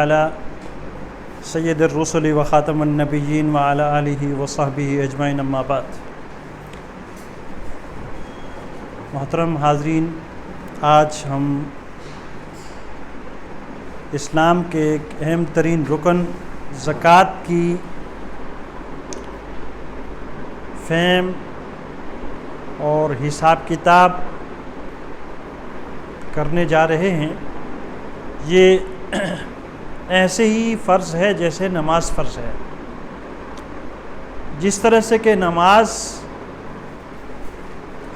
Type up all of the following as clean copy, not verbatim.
علی سید الرسل و خاتم النبیین وعلی آلہ وصحبہ اجمعین اما بعد۔ محترم حاضرین، آج ہم اسلام کے ایک اہم ترین رکن زکوٰۃ کی فہم اور حساب کتاب کرنے جا رہے ہیں۔ یہ ایسے ہی فرض ہے جیسے نماز فرض ہے۔ جس طرح سے کہ نماز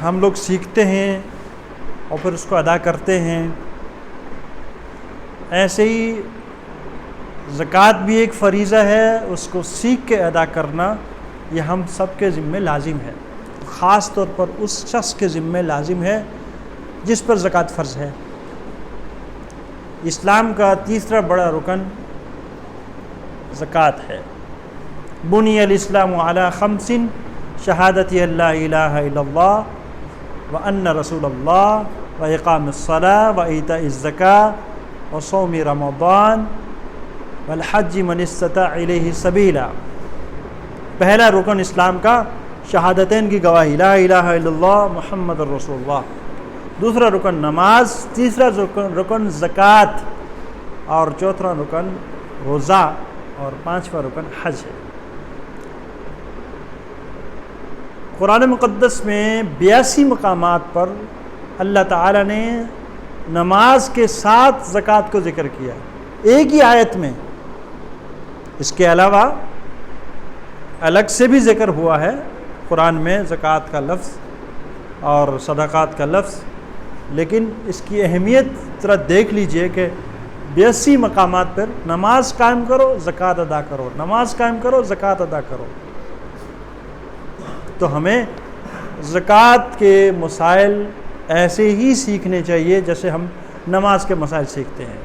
ہم لوگ سیکھتے ہیں اور پھر اس کو ادا کرتے ہیں، ایسے ہی زکوٰۃ بھی ایک فریضہ ہے، اس کو سیکھ کے ادا کرنا یہ ہم سب کے ذمہ لازم ہے، خاص طور پر اس شخص کے ذمہ لازم ہے جس پر زکوٰۃ فرض ہے۔ اسلام کا تیسرا بڑا رکن زکوٰۃ ہے۔ بنی الاسلام علی خمس شہادت لا الہ الا اللہ وان رسول اللہ و اقام الصلاۃ و ایتاء الزکاۃ و صوم رمضان والحج من استطاع الیہ سبیلا۔ پہلا رکن اسلام کا شہادتین کی گواہی، لا الہ الا اللہ محمد الرسول اللہ۔ دوسرا رکن نماز، تیسرا رکن زکوٰۃ، اور چوتھا رکن روزہ، اور پانچواں رکن حج ہے۔ قرآن مقدس میں 82 مقامات پر اللہ تعالیٰ نے نماز کے ساتھ زکوٰۃ کو ذکر کیا، ایک ہی آیت میں۔ اس کے علاوہ الگ سے بھی ذکر ہوا ہے قرآن میں زکوٰۃ کا لفظ اور صدقات کا لفظ، لیکن اس کی اہمیت ذرا دیکھ لیجئے کہ 82 مقامات پر نماز قائم کرو، زکوٰۃ ادا کرو، نماز قائم کرو، زکوٰۃ ادا کرو۔ تو ہمیں زکوٰۃ کے مسائل ایسے ہی سیکھنے چاہیے جیسے ہم نماز کے مسائل سیکھتے ہیں،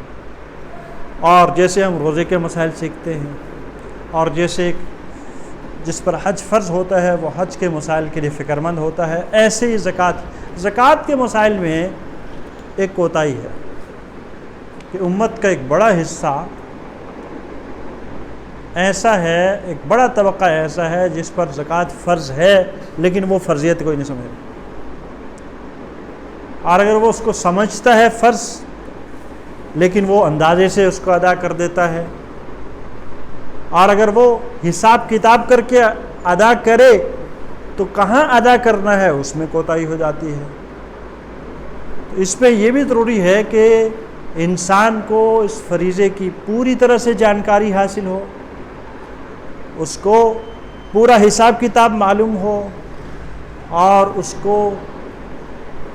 اور جیسے ہم روزے کے مسائل سیکھتے ہیں، اور جیسے جس پر حج فرض ہوتا ہے وہ حج کے مسائل کے لیے فکر مند ہوتا ہے، ایسے ہی زکوٰۃ کے مسائل میں ایک کوتاہی ہے کہ امت کا ایک بڑا حصہ ایسا ہے، ایک بڑا طبقہ ایسا ہے جس پر زکوٰۃ فرض ہے لیکن وہ فرضیت کو ہی نہیں سمجھتا، اور اگر وہ اس کو سمجھتا ہے فرض لیکن وہ اندازے سے اس کو ادا کر دیتا ہے، اور اگر وہ حساب کتاب کر کے ادا کرے تو کہاں ادا کرنا ہے اس میں کوتاہی ہو جاتی ہے۔ تو اس میں یہ بھی ضروری ہے کہ انسان کو اس فریضے کی پوری طرح سے جانکاری حاصل ہو، اس کو پورا حساب کتاب معلوم ہو، اور اس کو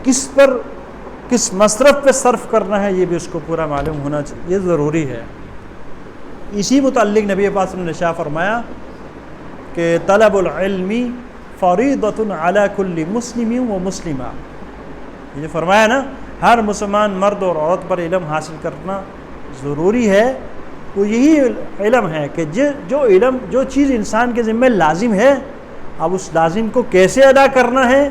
کس مصرف پہ صرف کرنا ہے یہ بھی اس کو پورا معلوم ہونا چاہیے، یہ ضروری ہے۔ اسی متعلق نبی پاک صلی اللہ علیہ وسلم نے ارشاد فرمایا کہ طلب العلم فریضۃ علی کل مسلم و مسلمہ، یہ فرمایا نا، ہر مسلمان مرد اور عورت پر علم حاصل کرنا ضروری ہے۔ وہ یہی علم ہے کہ جو چیز انسان کے ذمہ لازم ہے، اب اس لازم کو کیسے ادا کرنا ہے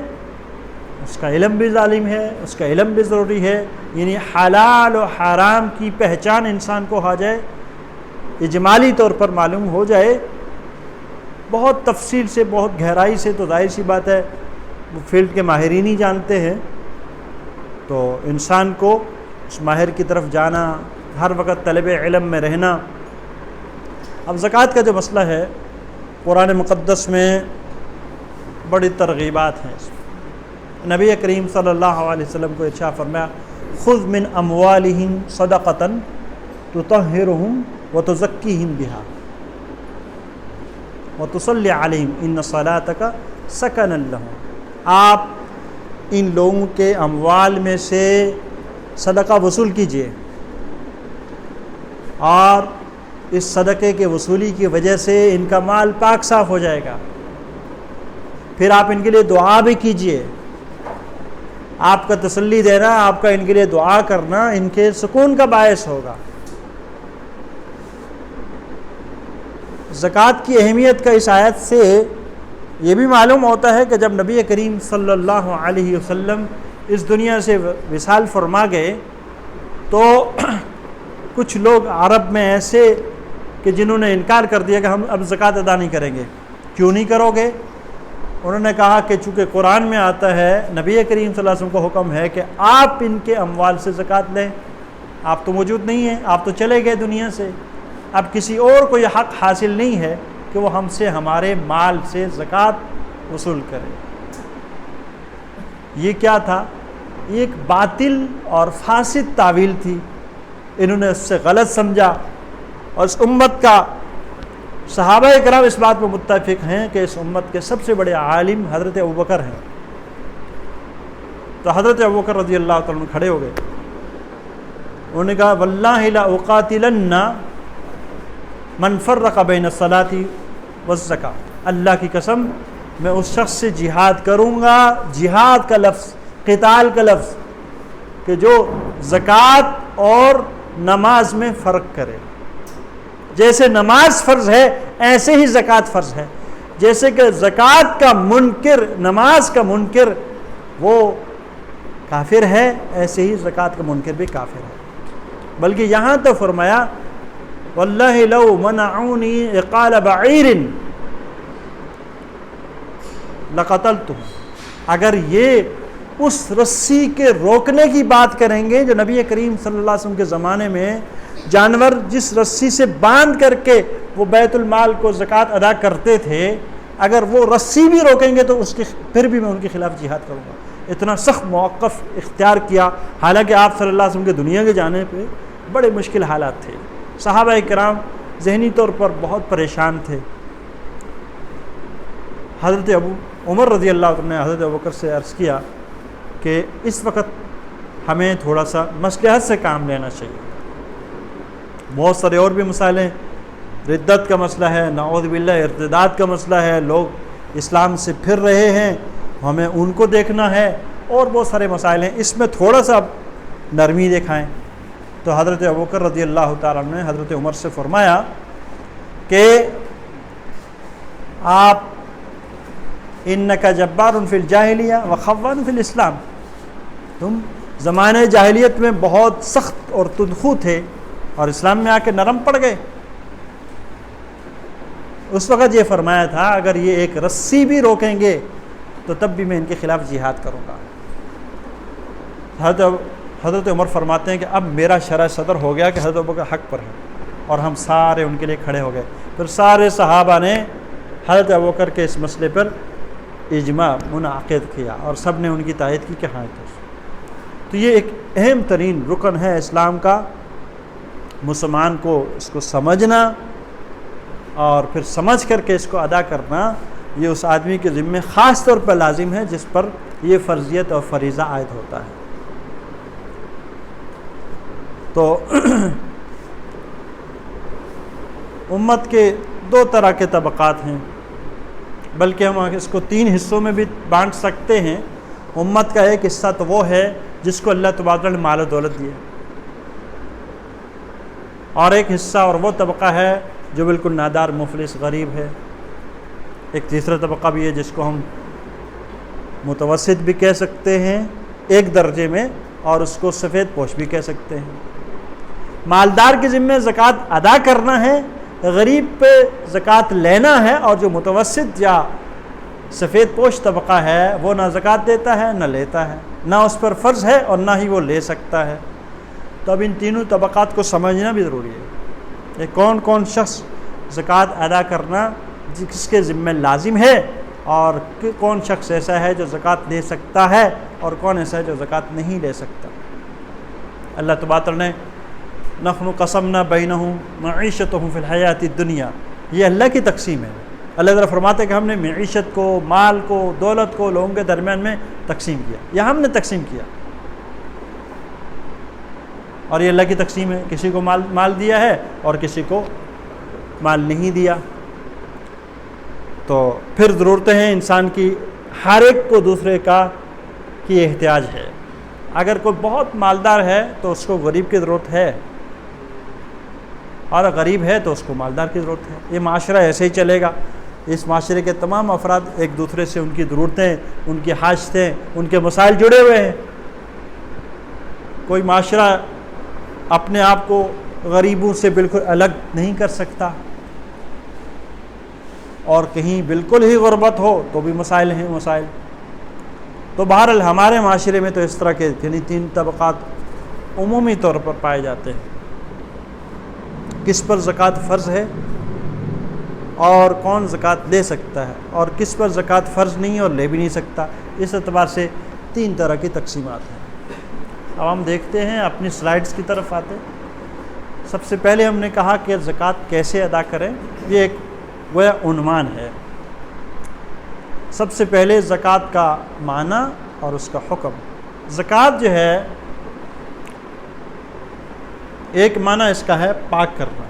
اس کا علم بھی لازم ہے، اس کا علم بھی ضروری ہے، یعنی حلال و حرام کی پہچان انسان کو ہو جائے، اجمالی طور پر معلوم ہو جائے، بہت تفصیل سے، بہت گہرائی سے، تو ظاہر سی بات ہے وہ فیلڈ کے ماہرین ہی جانتے ہیں، تو انسان کو اس ماہر کی طرف جانا، ہر وقت طلب علم میں رہنا۔ اب زکوٰۃ کا جو مسئلہ ہے قرآن مقدس میں بڑی ترغیبات ہیں۔ نبی کریم صلی اللہ علیہ وسلم کو ارشاد فرمایا، خذ من اموالہم صدقۃ تطہرہم وتزکیہم بہا وتصلی علیہم ان صلاتک سکن لہم۔ آپ ان لوگوں کے اموال میں سے صدقہ وصول کیجئے، اور اس صدقے کے وصولی کی وجہ سے ان کا مال پاک صاف ہو جائے گا، پھر آپ ان کے لیے دعا بھی کیجئے۔ آپ کا تسلی دینا، آپ کا ان کے لیے دعا کرنا ان کے سکون کا باعث ہوگا۔ زکوٰۃ کی اہمیت کا اس آیت سے یہ بھی معلوم ہوتا ہے کہ جب نبی کریم صلی اللہ علیہ وسلم اس دنیا سے وصال فرما گئے تو کچھ لوگ عرب میں ایسے کہ جنہوں نے انکار کر دیا کہ ہم اب زکوٰۃ ادا نہیں کریں گے. کیوں نہیں کرو گے؟ انہوں نے کہا کہ چونکہ قرآن میں آتا ہے، نبی کریم صلی اللہ علیہ وسلم کو حکم ہے کہ آپ ان کے اموال سے زکوٰۃ لیں. آپ تو موجود نہیں ہیں، آپ تو چلے گئے دنیا سے. اب کسی اور کو یہ حق حاصل نہیں ہے کہ وہ ہم سے ہمارے مال سے زکوٰۃ وصول کرے. یہ کیا تھا؟ یہ ایک باطل اور فاسد تعویل تھی. انہوں نے اس سے غلط سمجھا، اور اس امت کا صحابہ کرام اس بات میں متفق ہیں کہ اس امت کے سب سے بڑے عالم حضرت ابوبکر ہیں. تو حضرت ابوبکر رضی اللہ تعالیٰ عنہ کھڑے ہو گئے. انہوں نے کہا واللہ لا اقاتلن من فرق بین الصلاۃ والزکاۃ. اللہ کی قسم میں اس شخص سے جہاد کروں گا، جہاد کا لفظ، قتال کا لفظ، کہ جو زکوٰۃ اور نماز میں فرق کرے. جیسے نماز فرض ہے ایسے ہی زکوٰۃ فرض ہے. جیسے کہ زکوٰۃ کا منکر نماز کا منکر وہ کافر ہے، ایسے ہی زکوٰۃ کا منکر بھی کافر ہے. بلکہ یہاں تو فرمایا واللہ لو منعونی عقال بعیر لقتلتم. اگر یہ اس رسی کے روکنے کی بات کریں گے جو نبی کریم صلی اللہ علیہ وسلم کے زمانے میں جانور جس رسی سے باندھ کر کے وہ بیت المال کو زکوٰۃ ادا کرتے تھے، اگر وہ رسی بھی روکیں گے تو اس کے پھر بھی میں ان کے خلاف جہاد کروں گا. اتنا سخت موقف اختیار کیا، حالانکہ آپ صلی اللہ علیہ وسلم کے دنیا کے جانے پہ بڑے مشکل حالات تھے. صحابہ کرام ذہنی طور پر بہت پریشان تھے. حضرت عمر رضی اللہ عنہ نے حضرت ابوبکر سے عرض کیا کہ اس وقت ہمیں تھوڑا سا مصلحت سے کام لینا چاہیے. بہت سارے اور بھی مسائل ہیں. ردت کا مسئلہ ہے، نعوذ باللہ ارتداد کا مسئلہ ہے، لوگ اسلام سے پھر رہے ہیں، ہمیں ان کو دیکھنا ہے، اور بہت سارے مسائل ہیں. اس میں تھوڑا سا نرمی دکھائیں. تو حضرت ابوبکر رضی اللہ تعالیٰ عنہ نے حضرت عمر سے فرمایا کہ آپ انک جبار فی الجاہلیہ و خوان فی الاسلام. تم زمانہ جاہلیت میں بہت سخت اور تندخو تھے اور اسلام میں آ کے نرم پڑ گئے. اس وقت یہ فرمایا تھا اگر یہ ایک رسی بھی روکیں گے تو تب بھی میں ان کے خلاف جہاد کروں گا. حضرت عمر فرماتے ہیں کہ اب میرا شرح صدر ہو گیا کہ حضرت ابوبکر حق پر ہے، اور ہم سارے ان کے لیے کھڑے ہو گئے. پھر سارے صحابہ نے حضرت ابوبکر کے اس مسئلے پر اجماع منعقد کیا اور سب نے ان کی تائید کی کہ ہاں. تو یہ ایک اہم ترین رکن ہے اسلام کا. مسلمان کو اس کو سمجھنا اور پھر سمجھ کر کے اس کو ادا کرنا، یہ اس آدمی کے ذمہ خاص طور پر لازم ہے جس پر یہ فرضیت اور فریضہ عائد ہوتا ہے. تو امت کے دو طرح کے طبقات ہیں، بلکہ ہم اس کو 3 حصوں میں بھی بانٹ سکتے ہیں. امت کا ایک حصہ تو وہ ہے جس کو اللہ تبارک نے مال و دولت دی ہے، اور ایک حصہ اور وہ طبقہ ہے جو بالکل نادار مفلس غریب ہے. ایک تیسرا طبقہ بھی ہے جس کو ہم متوسط بھی کہہ سکتے ہیں ایک درجے میں، اور اس کو سفید پوش بھی کہہ سکتے ہیں. مالدار کے ذمہ زکوٰۃ ادا کرنا ہے، غریب پہ زکوٰۃ لینا ہے، اور جو متوسط یا سفید پوش طبقہ ہے وہ نہ زکوٰۃ دیتا ہے نہ لیتا ہے، نہ اس پر فرض ہے اور نہ ہی وہ لے سکتا ہے. تو اب ان تینوں طبقات کو سمجھنا بھی ضروری ہے کہ کون کون شخص زکوٰۃ ادا کرنا جس کے ذمہ لازم ہے، اور کون شخص ایسا ہے جو زکوٰۃ دے سکتا ہے اور کون ایسا ہے جو زکوٰۃ نہیں لے سکتا. اللہ تبارک نے نحن قسمنا بینہم معیشتہم فی الحیات الدنیا، یہ اللہ کی تقسیم ہے. اللہ تعالیٰ فرماتے ہیں کہ ہم نے معیشت کو، مال کو، دولت کو لوگوں کے درمیان میں تقسیم کیا، یا ہم نے تقسیم کیا، اور یہ اللہ کی تقسیم ہے. کسی کو مال دیا ہے اور کسی کو مال نہیں دیا. تو پھر ضرورتیں ہیں انسان کی، ہر ایک کو دوسرے کی احتیاج ہے. اگر کوئی بہت مالدار ہے تو اس کو غریب کی ضرورت ہے، اور غریب ہے تو اس کو مالدار کی ضرورت ہے. یہ معاشرہ ایسے ہی چلے گا. اس معاشرے کے تمام افراد ایک دوسرے سے ان کی ضرورتیں، ان کی حاجتیں، ان کے مسائل جڑے ہوئے ہیں. کوئی معاشرہ اپنے آپ کو غریبوں سے بالکل الگ نہیں کر سکتا، اور کہیں بالکل ہی غربت ہو تو بھی مسائل ہیں مسائل۔ تو بہرحال ہمارے معاشرے میں تو اس طرح کے یعنی 3 طبقات عمومی طور پر پائے جاتے ہیں، کس پر زکوٰۃ فرض ہے اور کون زکوٰۃ لے سکتا ہے، اور کس پر زکوٰۃ فرض نہیں اور لے بھی نہیں سکتا۔ اس اعتبار سے 3 طرح کی تقسیمات ہیں۔ اب ہم دیکھتے ہیں، اپنی سلائڈز کی طرف آتے۔ سب سے پہلے ہم نے کہا کہ زکوٰۃ کیسے ادا کریں، یہ ایک وہ عنوان ہے۔ سب سے پہلے زکوٰۃ کا معنی اور اس کا حکم۔ زکوٰۃ جو ہے، ایک معنی اس کا ہے پاک کرنا،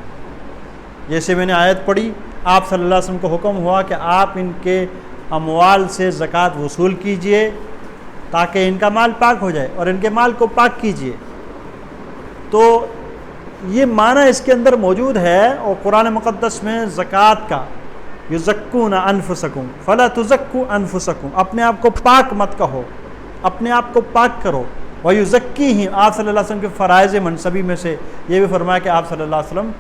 جیسے میں نے آیت پڑھی، آپ صلی اللہ علیہ وسلم کو حکم ہوا کہ آپ ان کے اموال سے زکوٰۃ وصول کیجئے تاکہ ان کا مال پاک ہو جائے، اور ان کے مال کو پاک کیجئے۔ تو یہ معنی اس کے اندر موجود ہے، اور قرآن مقدس میں زکوٰۃ کا یزکون انفسکم فلا تزکوا انفسکم، اپنے آپ کو پاک مت کہو، اپنے آپ کو پاک کرو۔ ویزکیہم، آپ صلی اللہ علیہ وسلم کے فرائض منصبی میں سے یہ بھی فرمایا کہ آپ صلی اللہ علیہ وسلم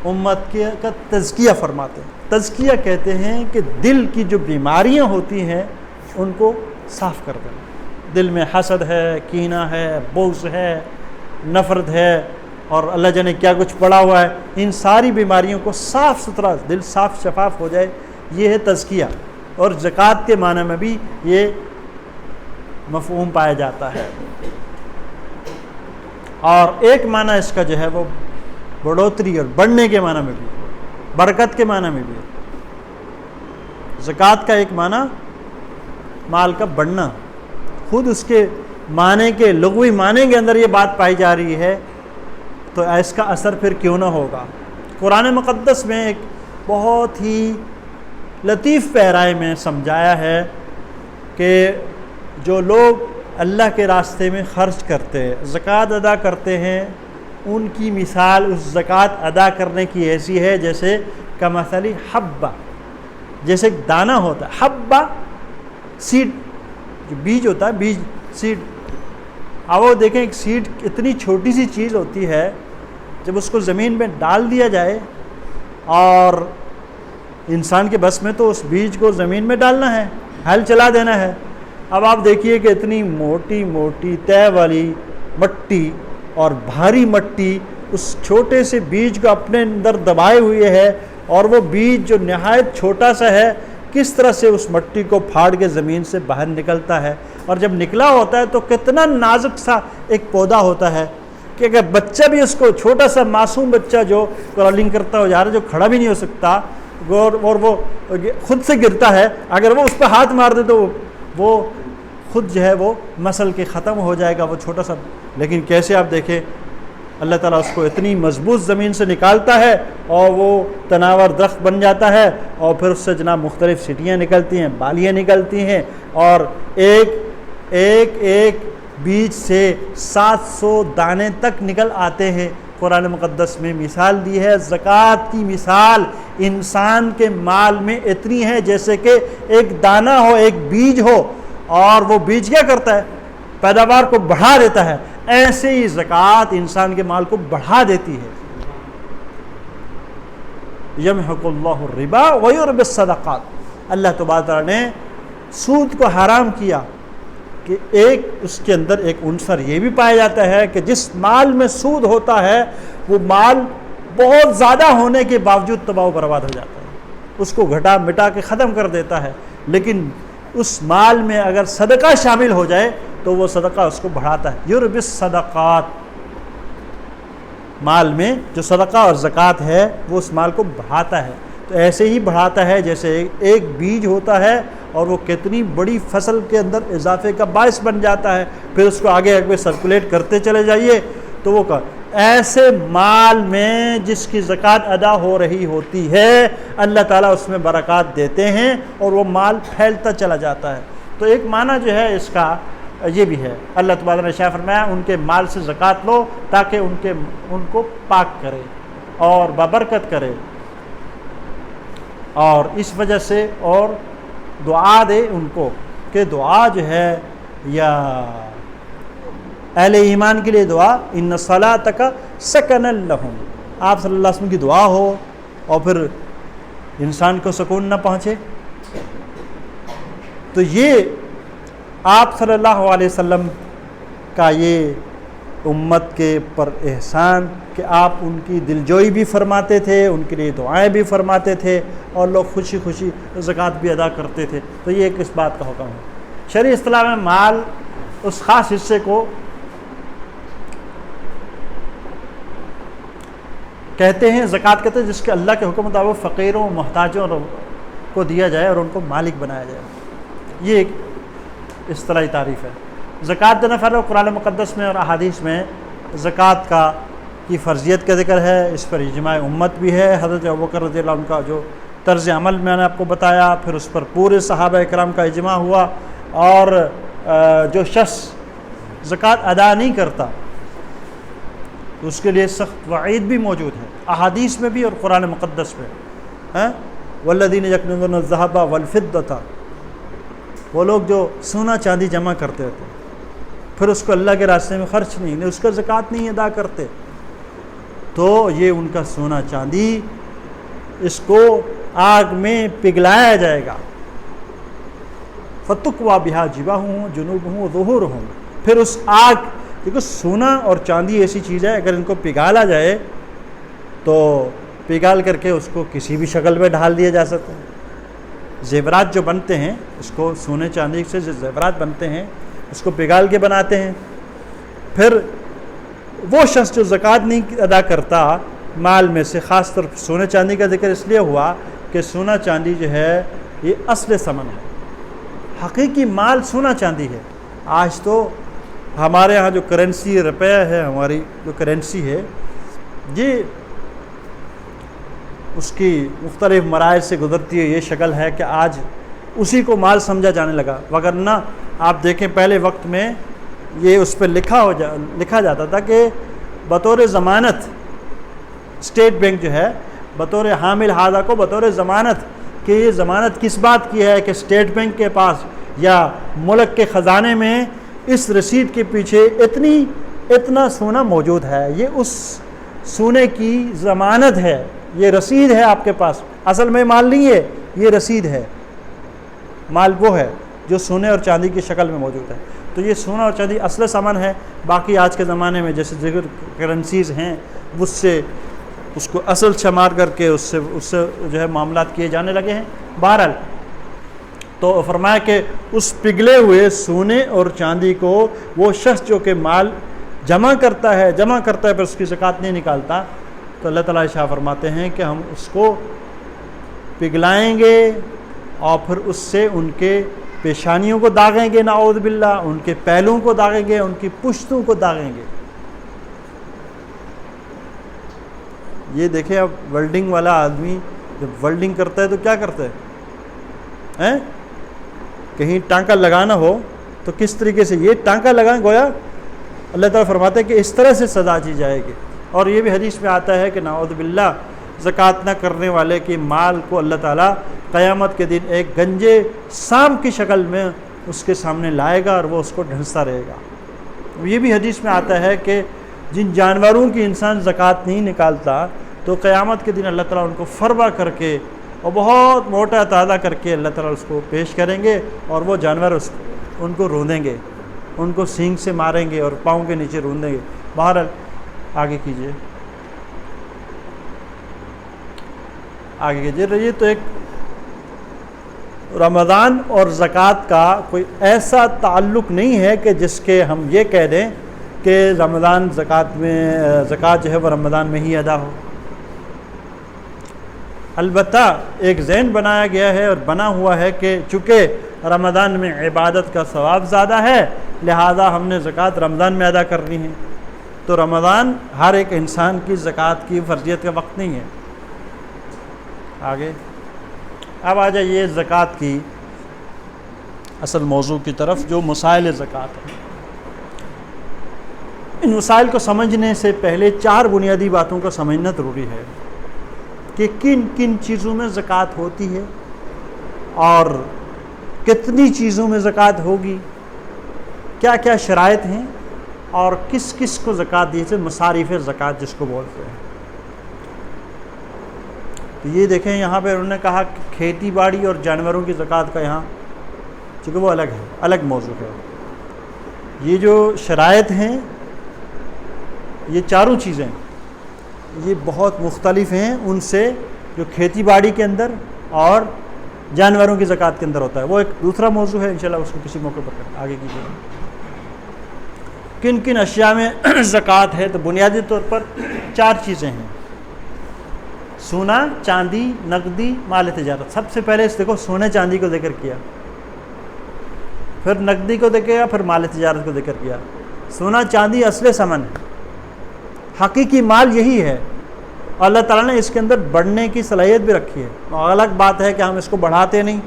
امت کا تزکیہ فرماتے ہیں۔ تزکیہ کہتے ہیں کہ دل کی جو بیماریاں ہوتی ہیں ان کو صاف کر دینا۔ دل میں حسد ہے، کینہ ہے، بغض ہے، نفرت ہے، اور اللہ جانے کیا کچھ پڑا ہوا ہے، ان ساری بیماریوں کو صاف ستھرا، دل صاف شفاف ہو جائے، یہ ہے تزکیہ۔ اور زکوٰۃ کے معنی میں بھی یہ مفہوم پایا جاتا ہے۔ اور ایک معنی اس کا جو ہے وہ بڑھوتری اور بڑھنے کے معنی میں بھی، برکت کے معنی میں بھی۔ زکوٰۃ کا ایک معنی مال کا بڑھنا، خود اس کے معنی کے لغوی معنی کے اندر یہ بات پائی جا رہی ہے، تو اس کا اثر پھر کیوں نہ ہوگا۔ قرآن مقدس میں ایک بہت ہی لطیف پیرائے میں سمجھایا ہے کہ جو لوگ اللہ کے راستے میں خرچ کرتے ہیں، زکوٰۃ ادا کرتے ہیں، ان کی مثال اس زکوٰۃ ادا کرنے کی ایسی ہے جیسے کمثل حبہ، جیسے ایک دانہ ہوتا ہے، حبہ سیڈ، جو بیج ہوتا ہے، بیج سیڈ۔ اب وہ دیکھیں ایک سیڈ اتنی چھوٹی سی چیز ہوتی ہے، جب اس کو زمین میں ڈال دیا جائے، اور انسان کے بس میں تو اس بیج کو زمین میں ڈالنا ہے، ہل چلا دینا ہے۔ اب آپ دیکھیے کہ اتنی موٹی موٹی تہ والی مٹی اور بھاری مٹی اس چھوٹے سے بیج کو اپنے اندر دبائے ہوئے ہے، اور وہ بیج جو نہایت چھوٹا سا ہے کس طرح سے اس مٹی کو پھاڑ کے زمین سے باہر نکلتا ہے، اور جب نکلا ہوتا ہے تو کتنا نازک سا ایک پودا ہوتا ہے کہ اگر بچہ بھی اس کو، چھوٹا سا معصوم بچہ جو کرالنگ کرتا ہو جا رہا ہے، جو کھڑا بھی نہیں ہو سکتا اور وہ خود سے گرتا ہے، اگر وہ اس پہ ہاتھ مار دے تو وہ خود جو ہے وہ مسل کے ختم ہو جائے گا، وہ چھوٹا سا۔ لیکن کیسے آپ دیکھیں اللہ تعالیٰ اس کو اتنی مضبوط زمین سے نکالتا ہے، اور وہ تناور درخت بن جاتا ہے، اور پھر اس سے جناب مختلف سٹیاں نکلتی ہیں، بالیاں نکلتی ہیں، اور ایک بیج سے 700 دانے تک نکل آتے ہیں۔ قرآن مقدس میں مثال دی ہے، زکوٰۃ کی مثال انسان کے مال میں اتنی ہے جیسے کہ ایک دانہ ہو، ایک بیج ہو، اور وہ بیج کیا کرتا ہے؟ پیداوار کو بڑھا دیتا ہے۔ ایسے ہی زکوٰۃ انسان کے مال کو بڑھا دیتی ہے۔ یمحق اللہ الربا ویربی الصدقات، اللہ تبارک تعالیٰ نے سود کو حرام کیا کہ ایک اس کے اندر ایک عنصر یہ بھی پایا جاتا ہے کہ جس مال میں سود ہوتا ہے وہ مال بہت زیادہ ہونے کے باوجود تباہ و برباد ہو جاتا ہے، اس کو گھٹا مٹا کے ختم کر دیتا ہے۔ لیکن اس مال میں اگر صدقہ شامل ہو جائے تو وہ صدقہ اس کو بڑھاتا ہے۔ یربی الصدقات، مال میں جو صدقہ اور زکوٰۃ ہے وہ اس مال کو بڑھاتا ہے۔ تو ایسے ہی بڑھاتا ہے جیسے ایک بیج ہوتا ہے، اور وہ کتنی بڑی فصل کے اندر اضافے کا باعث بن جاتا ہے، پھر اس کو آگے آگے سرکولیٹ کرتے چلے جائیے تو وہ ایسے مال میں جس کی زکوٰۃ ادا ہو رہی ہوتی ہے اللہ تعالیٰ اس میں برکات دیتے ہیں، اور وہ مال پھیلتا چلا جاتا ہے۔ تو ایک معنی جو ہے اس کا یہ بھی ہے، اللہ تبارک نے شاہ فرمایا ان کے مال سے زکوٰۃ لو تاکہ ان کو پاک کرے اور بابرکت کرے، اور اس وجہ سے اور دعا دے ان کو، کہ دعا جو ہے یا اہل ایمان کے لیے دعا، ان صلاتک سکن لہم، آپ صلی اللہ علیہ وسلم کی دعا ہو اور پھر انسان کو سکون نہ پہنچے. تو یہ آپ صلی اللہ علیہ وسلم کا یہ امت کے پر احسان کہ آپ ان کی دلجوئی بھی فرماتے تھے، ان کے لیے دعائیں بھی فرماتے تھے، اور لوگ خوشی خوشی زکوٰۃ بھی ادا کرتے تھے. تو یہ ایک اس بات کا حکم ہے. شرعی اصطلاح میں مال اس خاص حصے کو کہتے ہیں، زکوٰۃ کہتے ہیں، جس کے اللہ کے حکم مطابق فقیروں محتاجوں کو دیا جائے اور ان کو مالک بنایا جائے. یہ ایک اصطلاحی تعریف ہے. زکوٰۃ دینا فرض ہے. قرآن مقدس میں اور احادیث میں زکوٰۃ کی فرضیت کا ذکر ہے. اس پر اجماع امت بھی ہے. حضرت ابوبکر رضی اللہ عنہ کا جو طرز عمل میں نے آپ کو بتایا، پھر اس پر پورے صحابہ کرام کا اجماع ہوا. اور جو شخص زکوٰۃ ادا نہیں کرتا اس کے لیے سخت وعید بھی موجود ہے، احادیث میں بھی اور قرآن مقدس میں. والذین یکنزون الذھب والفضة، وہ لوگ جو سونا چاندی جمع کرتے ہوتے پھر اس کو اللہ کے راستے میں خرچ نہیں، اس کا زکوٰۃ نہیں ادا کرتے، تو یہ ان کا سونا چاندی اس کو آگ میں پگھلایا جائے گا. فتقویٰ بہا جباہہم جنوبہم وظہورہم، پھر اس آگ، دیکھو سونا اور چاندی ایسی چیز ہے اگر ان کو پگھالا جائے تو پگھال کر کے اس کو کسی بھی شکل میں ڈھال دیا جا سکتا ہے. زیورات جو بنتے ہیں اس کو سونے چاندی سے جو زیورات بنتے ہیں اس کو پگھال کے بناتے ہیں. پھر وہ شخص جو زکوٰۃ نہیں ادا کرتا مال میں سے، خاص طور پر سونے چاندی کا ذکر اس لیے ہوا کہ سونا چاندی جو ہے یہ اصل ثمن ہے، حقیقی مال سونا چاندی ہے. آج تو ہمارے ہاں جو کرنسی روپیہ ہے، ہماری جو کرنسی ہے، یہ اس کی مختلف مراحل سے گزرتی ہے. یہ شکل ہے کہ آج اسی کو مال سمجھا جانے لگا، وگرنہ آپ دیکھیں پہلے وقت میں یہ اس پہ لکھا جاتا تھا کہ بطور ضمانت اسٹیٹ بینک جو ہے بطور حامل ہادہ کو بطور ضمانت، کہ یہ ضمانت کس بات کی ہے کہ اسٹیٹ بینک کے پاس یا ملک کے خزانے میں اس رسید کے پیچھے اتنا سونا موجود ہے، یہ اس سونے کی ضمانت ہے، یہ رسید ہے آپ کے پاس. اصل میں مال نہیں ہے، یہ رسید ہے. مال وہ ہے جو سونے اور چاندی کی شکل میں موجود ہے. تو یہ سونا اور چاندی اصل سامان ہے. باقی آج کے زمانے میں جیسے دیگر کرنسیز ہیں اس سے اس کو اصل شمار کر کے اس سے جو ہے معاملات کیے جانے لگے ہیں. بہرحال تو فرمایا کہ اس پگھلے ہوئے سونے اور چاندی کو وہ شخص جو کہ مال جمع کرتا ہے پر اس کی زکوٰۃ نہیں نکالتا، تو اللہ تعالیٰ شاہ فرماتے ہیں کہ ہم اس کو پگھلائیں گے اور پھر اس سے ان کے پیشانیوں کو داغیں گے، نعوذ باللہ، ان کے پہلوؤں کو داغیں گے، ان کی پشتوں کو داغیں گے. یہ دیکھیں اب ویلڈنگ والا آدمی جب ویلڈنگ کرتا ہے تو کیا کرتا ہے؟ کہیں ٹانکا لگانا ہو تو کس طریقے سے یہ ٹانکا لگائیں، گویا اللہ تعالیٰ فرماتے ہیں کہ اس طرح سے سزا دی جائے گی. اور یہ بھی حدیث میں آتا ہے کہ نعوذ باللہ زکوٰۃ نہ کرنے والے کے مال کو اللہ تعالیٰ قیامت کے دن ایک گنجے سانپ کی شکل میں اس کے سامنے لائے گا اور وہ اس کو ڈھنستا رہے گا. یہ بھی حدیث میں آتا ہے کہ جن جانوروں کی انسان زکوٰۃ نہیں نکالتا تو قیامت کے دن اللہ تعالیٰ ان کو فربا کر کے اور بہت موٹا تازہ کر کے اللہ تعالیٰ اس کو پیش کریں گے اور وہ جانور ان کو روندیں گے، ان کو سینگ سے ماریں گے اور پاؤں کے نیچے روندیں گے. بہرحال آگے کیجئے. یہ تو ایک رمضان اور زکوٰۃ کا کوئی ایسا تعلق نہیں ہے کہ جس کے ہم یہ کہہ دیں کہ رمضان زکوٰۃ جو ہے وہ رمضان میں ہی ادا ہو. البتہ ایک ذہن بنایا گیا ہے اور بنا ہوا ہے کہ چونکہ رمضان میں عبادت کا ثواب زیادہ ہے لہذا ہم نے زکوٰۃ رمضان میں ادا کرنی ہے. تو رمضان ہر ایک انسان کی زکوٰۃ کی فرضیت کا وقت نہیں ہے. آگے اب آ جائیے زکوٰۃ کی اصل موضوع کی طرف جو مسائل زکوٰۃ ہے. ان مسائل کو سمجھنے سے پہلے 4 بنیادی باتوں کو سمجھنا ضروری ہے کہ کن کن چیزوں میں زکوٰۃ ہوتی ہے اور کتنی چیزوں میں زکوٰۃ ہوگی، کیا کیا شرائط ہیں اور کس کس کو زکوٰۃ دی جائے، مصارف زکوٰۃ جس کو بولتے ہیں۔ تو یہ دیکھیں یہاں پہ انہوں نے کہا کہ کھیتی باڑی اور جانوروں کی زکوٰۃ کا یہاں چونکہ وہ الگ ہے، الگ موضوع ہے۔ یہ جو شرائط ہیں، یہ چاروں چیزیں یہ بہت مختلف ہیں ان سے جو کھیتی باڑی کے اندر اور جانوروں کی زکوٰۃ کے اندر ہوتا ہے۔ وہ ایک دوسرا موضوع ہے، انشاءاللہ اس کو کسی موقع پر کریں، آگے کیجیے۔ کن کن اشیاء میں زکوٰۃ ہے؟ تو بنیادی طور پر 4 چیزیں ہیں: سونا، چاندی، نقدی، مال تجارت۔ سب سے پہلے اس دیکھو سونے چاندی کو ذکر کیا، پھر نقدی کو ذکر کیا، پھر مال تجارت کو ذکر کیا۔ سونا چاندی اصل ثمن ہے، حقیقی مال یہی ہے، اور اللہ تعالیٰ نے اس کے اندر بڑھنے کی صلاحیت بھی رکھی ہے۔ الگ بات ہے کہ ہم اس کو بڑھاتے نہیں،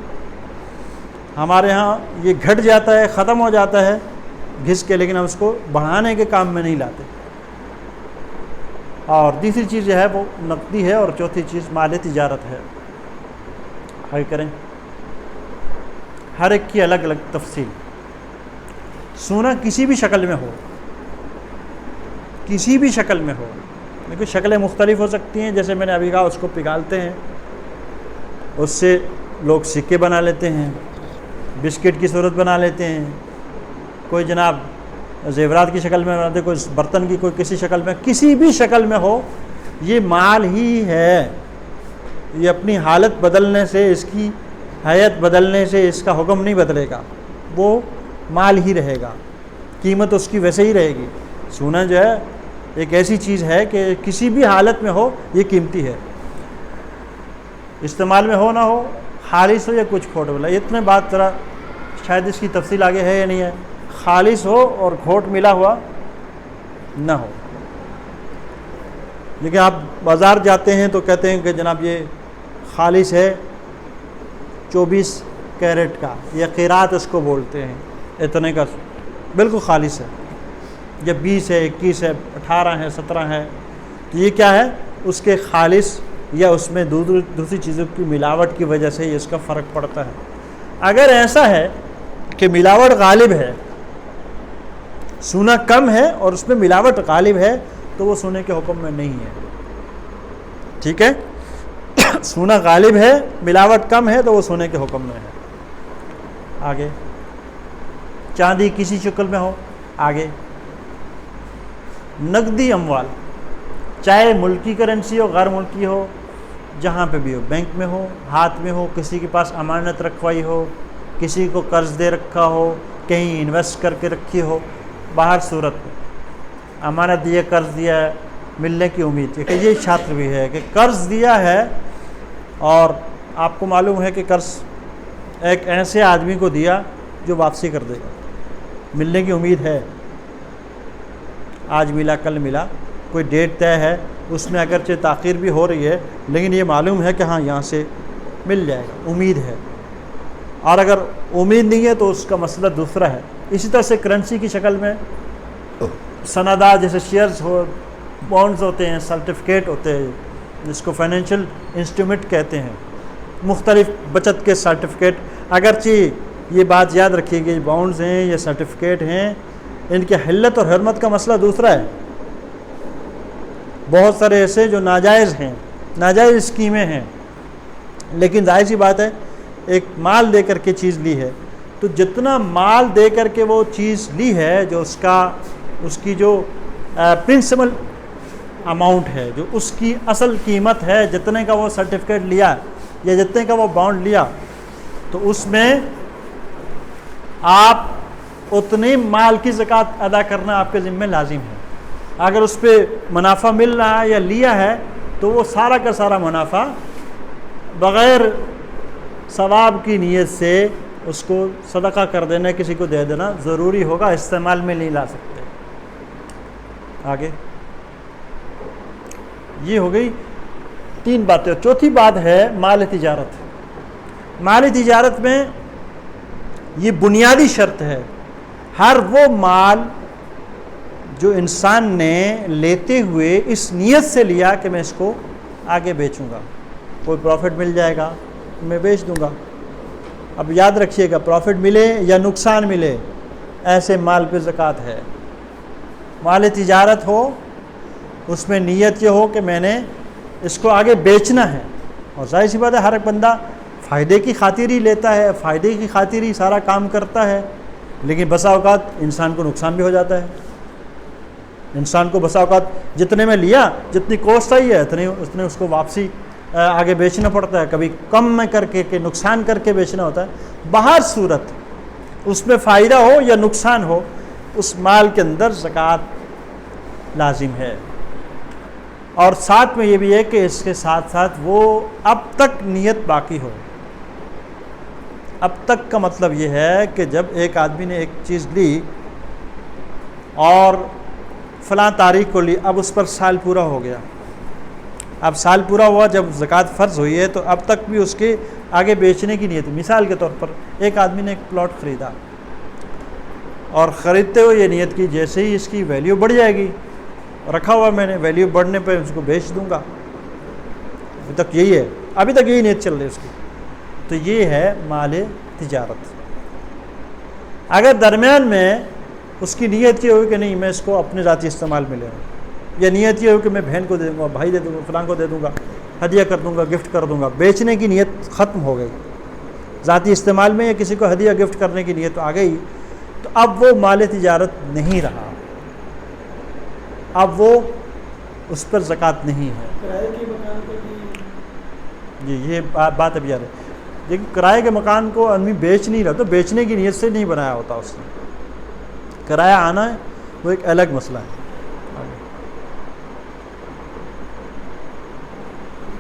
ہمارے ہاں یہ گھٹ جاتا ہے، ختم ہو جاتا ہے گھس کے، لیکن ہم اس کو بڑھانے کے کام میں نہیں لاتے۔ اور تیسری چیز جو ہے وہ نقدی ہے، اور چوتھی چیز مال تجارت ہے۔ آگے کریں، ہر ایک کی الگ الگ تفصیل۔ سونا کسی بھی شکل میں ہو، کسی بھی شکل میں ہو، دیکھو شکلیں مختلف ہو سکتی ہیں، جیسے میں نے ابھی کہا اس کو پگھالتے ہیں، اس سے لوگ سکے بنا لیتے ہیں، بسکٹ کی صورت بنا لیتے ہیں، کوئی جناب زیورات کی شکل میں بناتے، کوئی برتن کی، کوئی کسی شکل میں، کسی بھی شکل میں ہو یہ مال ہی ہے۔ یہ اپنی حالت بدلنے سے، اس کی حیت بدلنے سے اس کا حکم نہیں بدلے گا، وہ مال ہی رہے گا، قیمت اس کی ویسے ہی رہے گی۔ سونا جو ہے ایک ایسی چیز ہے کہ کسی بھی حالت میں ہو یہ قیمتی ہے، استعمال میں ہو نہ ہو، خالص ہو یا کچھ کھوٹ والا۔ اتنے بات ذرا شاید اس کی تفصیل آگے ہے یا نہیں ہے، خالص ہو اور کھوٹ ملا ہوا نہ ہو۔ لیکن آپ بازار جاتے ہیں تو کہتے ہیں کہ جناب یہ خالص ہے 24 کیرٹ کا، یہ قیرات اس کو بولتے ہیں، اتنے کا بالکل خالص ہے، یا 20 ہے، 21 ہے، 18 ہے، 17 ہے، تو یہ کیا ہے؟ اس کے خالص یا اس میں دوسری چیزوں کی ملاوٹ کی وجہ سے اس کا فرق پڑتا ہے۔ اگر ایسا ہے کہ ملاوٹ غالب ہے، سونا کم ہے اور اس میں ملاوٹ غالب ہے، تو وہ سونے کے حکم میں نہیں ہے، ٹھیک ہے؟ سونا غالب ہے، ملاوٹ کم ہے، تو وہ سونے کے حکم میں ہے۔ آگے، چاندی کسی شکل میں ہو۔ آگے، نقدی اموال، چاہے ملکی کرنسی ہو، غیر ملکی ہو، جہاں پہ بھی ہو، بینک میں ہو، ہاتھ میں ہو، کسی کے پاس امانت رکھوائی ہو، کسی کو قرض دے رکھا ہو، کہیں انویسٹ کر کے رکھی ہو، باہر صورت امانت دیا، قرض دیا ہے، ملنے کی امید ہے کہ یہ چھاتر بھی ہے کہ قرض دیا ہے، اور آپ کو معلوم ہے کہ قرض ایک ایسے آدمی کو دیا جو واپسی کر دے گا، ملنے کی امید ہے، آج ملا کل ملا، کوئی ڈیٹ طے ہے، اس میں اگرچہ تاخیر بھی ہو رہی ہے لیکن یہ معلوم ہے کہ ہاں یہاں سے مل جائے گا، امید ہے۔ اور اگر امید نہیں ہے تو اس کا مسئلہ دوسرا ہے۔ اسی طرح سے کرنسی کی شکل میں سندات جیسے شیئرز ہو، بانڈز ہوتے ہیں، سرٹیفکیٹ ہوتے ہیں، جس کو فائنینشیل انسٹرومنٹ کہتے ہیں، مختلف بچت کے سرٹیفکیٹ۔ اگرچہ یہ بات یاد رکھیے کہ بانڈز ہیں یا سرٹیفکیٹ ہیں، ان کی حلت اور حرمت کا مسئلہ دوسرا ہے۔ بہت سارے ایسے جو ناجائز ہیں، ناجائز اسکیمیں ہیں، لیکن ظاہر سی بات ہے ایک مال دے کر کے چیز لی ہے، تو جتنا مال دے کر کے وہ چیز لی ہے، جو اس کی جو پرنسپل اماؤنٹ ہے، جو اس کی اصل قیمت ہے، جتنے کا وہ سرٹیفکیٹ لیا یا جتنے کا وہ بانڈ لیا، تو اس میں آپ اتنے مال کی زکوٰۃ ادا کرنا آپ کے ذمہ لازم ہے۔ اگر اس پہ منافع مل رہا ہے یا لیا ہے تو وہ سارا کا سارا منافع بغیر ثواب کی نیت سے اس کو صدقہ کر دینا، کسی کو دے دینا ضروری ہوگا، استعمال میں نہیں لا سکتے۔ آگے، یہ ہو گئی 3 باتیں۔ چوتھی بات ہے مال تجارت۔ مال تجارت میں یہ بنیادی شرط ہے، ہر وہ مال جو انسان نے لیتے ہوئے اس نیت سے لیا کہ میں اس کو آگے بیچوں گا، کوئی پروفٹ مل جائے گا میں بیچ دوں گا۔ اب یاد رکھیے گا، پروفٹ ملے یا نقصان ملے، ایسے مال پہ زکوٰۃ ہے۔ مال تجارت ہو اس میں نیت یہ ہو کہ میں نے اس کو آگے بیچنا ہے، اور ظاہر سی بات ہے ہر ایک بندہ فائدے کی خاطر ہی لیتا ہے، فائدے کی خاطر ہی سارا کام کرتا ہے، لیکن بسا اوقات انسان کو نقصان بھی ہو جاتا ہے۔ انسان کو بسا اوقات جتنے میں لیا، جتنی کوسٹ آئی ہے اتنے اس کو واپسی آگے بیچنا پڑتا ہے، کبھی کم میں کر کے کہ نقصان کر کے بیچنا ہوتا ہے۔ بہر صورت اس میں فائدہ ہو یا نقصان ہو، اس مال کے اندر زکوٰۃ لازم ہے۔ اور ساتھ میں یہ بھی ہے کہ اس کے ساتھ ساتھ وہ اب تک نیت باقی ہو۔ اب تک کا مطلب یہ ہے کہ جب ایک آدمی نے ایک چیز لی اور فلاں تاریخ کو لی، اب اس پر سال پورا ہو گیا، اب سال پورا ہوا جب زکوٰۃ فرض ہوئی ہے، تو اب تک بھی اس کے آگے بیچنے کی نیت۔ مثال کے طور پر ایک آدمی نے ایک پلاٹ خریدا اور خریدتے ہوئے یہ نیت کی جیسے ہی اس کی ویلیو بڑھ جائے گی، رکھا ہوا میں نے، ویلیو بڑھنے پہ اس کو بیچ دوں گا، ابھی تک یہی ہے، ابھی تک یہی نیت چل رہی ہے اس کی، تو یہ ہے مال تجارت۔ اگر درمیان میں اس کی نیت یہ ہوئی کہ نہیں میں اس کو اپنے ذاتی استعمال میں لے آؤں، یا نیت یہ ہوئی کہ میں بہن کو دے دوں گا، بھائی دے دوں گا، فلاں کو دے دوں گا، ہدیہ کر دوں گا، گفٹ کر دوں گا، بیچنے کی نیت ختم ہو گئی، ذاتی استعمال میں یا کسی کو ہدیہ گفٹ کرنے کی نیت آ گئی، تو اب وہ مال تجارت نہیں رہا، اب وہ اس پر زکوٰۃ نہیں ہے۔ کرائے کے مکان پر بھی جی یہ بات ابھی آ رہی ہے، لیکن کرائے کے مکان کو آدمی بیچ نہیں رہا، تو بیچنے کی نیت سے نہیں بنایا ہوتا اس نے، کرایہ آنا ہے وہ ایک الگ مسئلہ ہے۔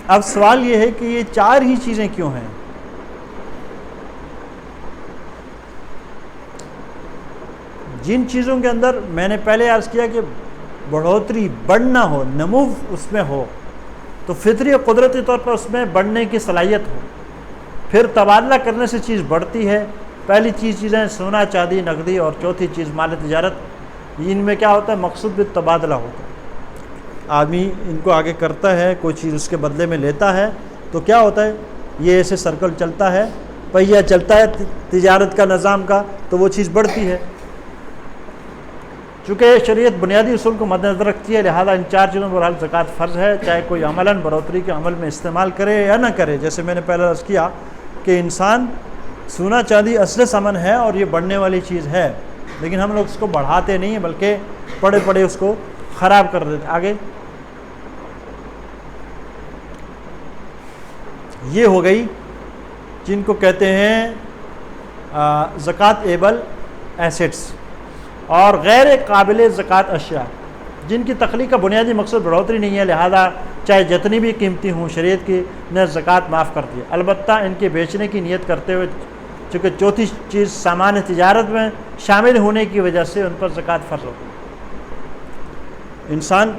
اب سوال یہ ہے کہ یہ چار ہی چیزیں کیوں ہیں؟ جن چیزوں کے اندر میں نے پہلے عرض کیا کہ بڑھوتری بڑھنا ہو، نمو اس میں ہو، تو فطری اور قدرتی طور پر اس میں بڑھنے کی صلاحیت ہو، پھر تبادلہ کرنے سے چیز بڑھتی ہے۔ پہلی چیزیں سونا، چاندی، نقدی، اور چوتھی چیز مال تجارت، ان میں کیا ہوتا ہے؟ مقصود بھی تبادلہ ہوتا ہے، آدمی ان کو آگے کرتا ہے، کوئی چیز اس کے بدلے میں لیتا ہے، تو کیا ہوتا ہے؟ یہ ایسے سرکل چلتا ہے، پہیہ چلتا ہے تجارت کا، نظام کا، تو وہ چیز بڑھتی ہے۔ چونکہ شریعت بنیادی اصول کو مد نظر رکھتی ہے، لہذا ان چار چیزوں پر زکوٰۃ فرض ہے، چاہے کوئی عملاً بڑھوتری کے عمل میں استعمال کرے یا نہ کرے۔ جیسے میں نے پہلے عرض کیا کہ انسان سونا چاندی اصل ثمن ہے اور یہ بڑھنے والی چیز ہے، لیکن ہم لوگ اس کو بڑھاتے نہیں ہیں بلکہ پڑے پڑے اس کو خراب کر دیتے۔ آگے یہ ہو گئی جن کو کہتے ہیں زکوٰۃ ایبل ایسٹس، اور غیر قابل زکوٰۃ اشیاء جن کی تخلیق کا بنیادی مقصد بڑھوتری نہیں ہے، لہذا چاہے جتنی بھی قیمتی ہوں شریعت کی نے زکوٰۃ معاف کر دی ہے، البتہ ان کے بیچنے کی نیت کرتے ہوئے، چونکہ چوتھی چیز سامان تجارت میں شامل ہونے کی وجہ سے ان پر زکوٰۃ فرض ہوتی ہے۔ انسان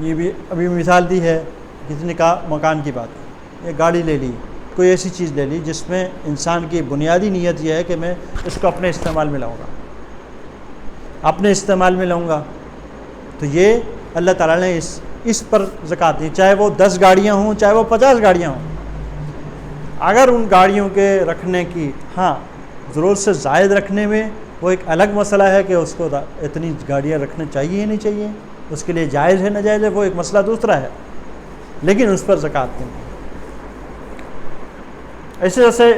یہ بھی ابھی مثال دی ہے، کسی نے کہا مکان کی بات، یہ گاڑی لے لی، کوئی ایسی چیز لے لی جس میں انسان کی بنیادی نیت یہ ہے کہ میں اس کو اپنے استعمال میں لاؤں گا، اپنے استعمال میں لاؤں گا، تو یہ اللہ تعالیٰ نے اس پر زکوٰۃ دی، چاہے وہ 10 گاڑیاں ہوں، چاہے وہ 50 گاڑیاں ہوں۔ اگر ان گاڑیوں کے رکھنے کی، ہاں ضرورت سے زائد رکھنے میں وہ ایک الگ مسئلہ ہے کہ اس کو اتنی گاڑیاں رکھنا چاہیے یا نہیں چاہیے، اس کے لیے جائز ہے ناجائز ہے، وہ ایک مسئلہ دوسرا ہے، لیکن اس پر زکوٰۃ نہیں۔ ایسے جیسے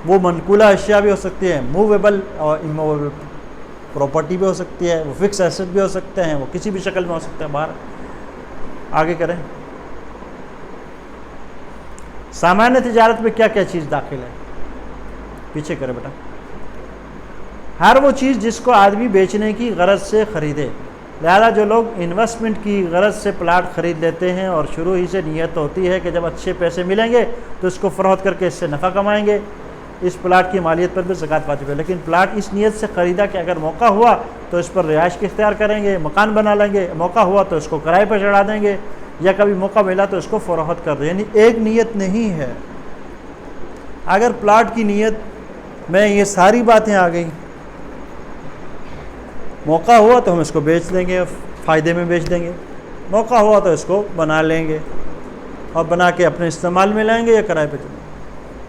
وہ منقولہ اشیاء بھی ہو سکتی ہیں، موویبل اور اموویبل پراپرٹی بھی ہو سکتی ہے، وہ فکس ایسٹ بھی ہو سکتے ہیں، وہ کسی بھی شکل میں ہو سکتے ہیں۔ باہر آگے کریں، سامان تجارت میں کیا کیا چیز داخل ہے؟ پیچھے کرے بیٹا۔ ہر وہ چیز جس کو آدمی بیچنے کی غرض سے خریدے، لہذا جو لوگ انویسٹمنٹ کی غرض سے پلاٹ خرید لیتے ہیں اور شروع ہی سے نیت ہوتی ہے کہ جب اچھے پیسے ملیں گے تو اس کو فروخت کر کے اس سے نفع کمائیں گے، اس پلاٹ کی مالیت پر بھی زکوٰۃ واجب ہے۔ لیکن پلاٹ اس نیت سے خریدا کہ اگر موقع ہوا تو اس پر رہائش کی اختیار کریں گے، مکان بنا لیں گے، موقع ہوا تو اس کو کرائے پر چڑھا دیں گے، یا کبھی موقع ملا تو اس کو فروخت کر دیں، یعنی ایک نیت نہیں ہے۔ اگر پلاٹ کی نیت میں یہ ساری باتیں آ گئیں، موقع ہوا تو ہم اس کو بیچ دیں گے، فائدے میں بیچ دیں گے، موقع ہوا تو اس کو بنا لیں گے اور بنا کے اپنے استعمال میں لائیں گے یا کرائے پہ چلیں گے۔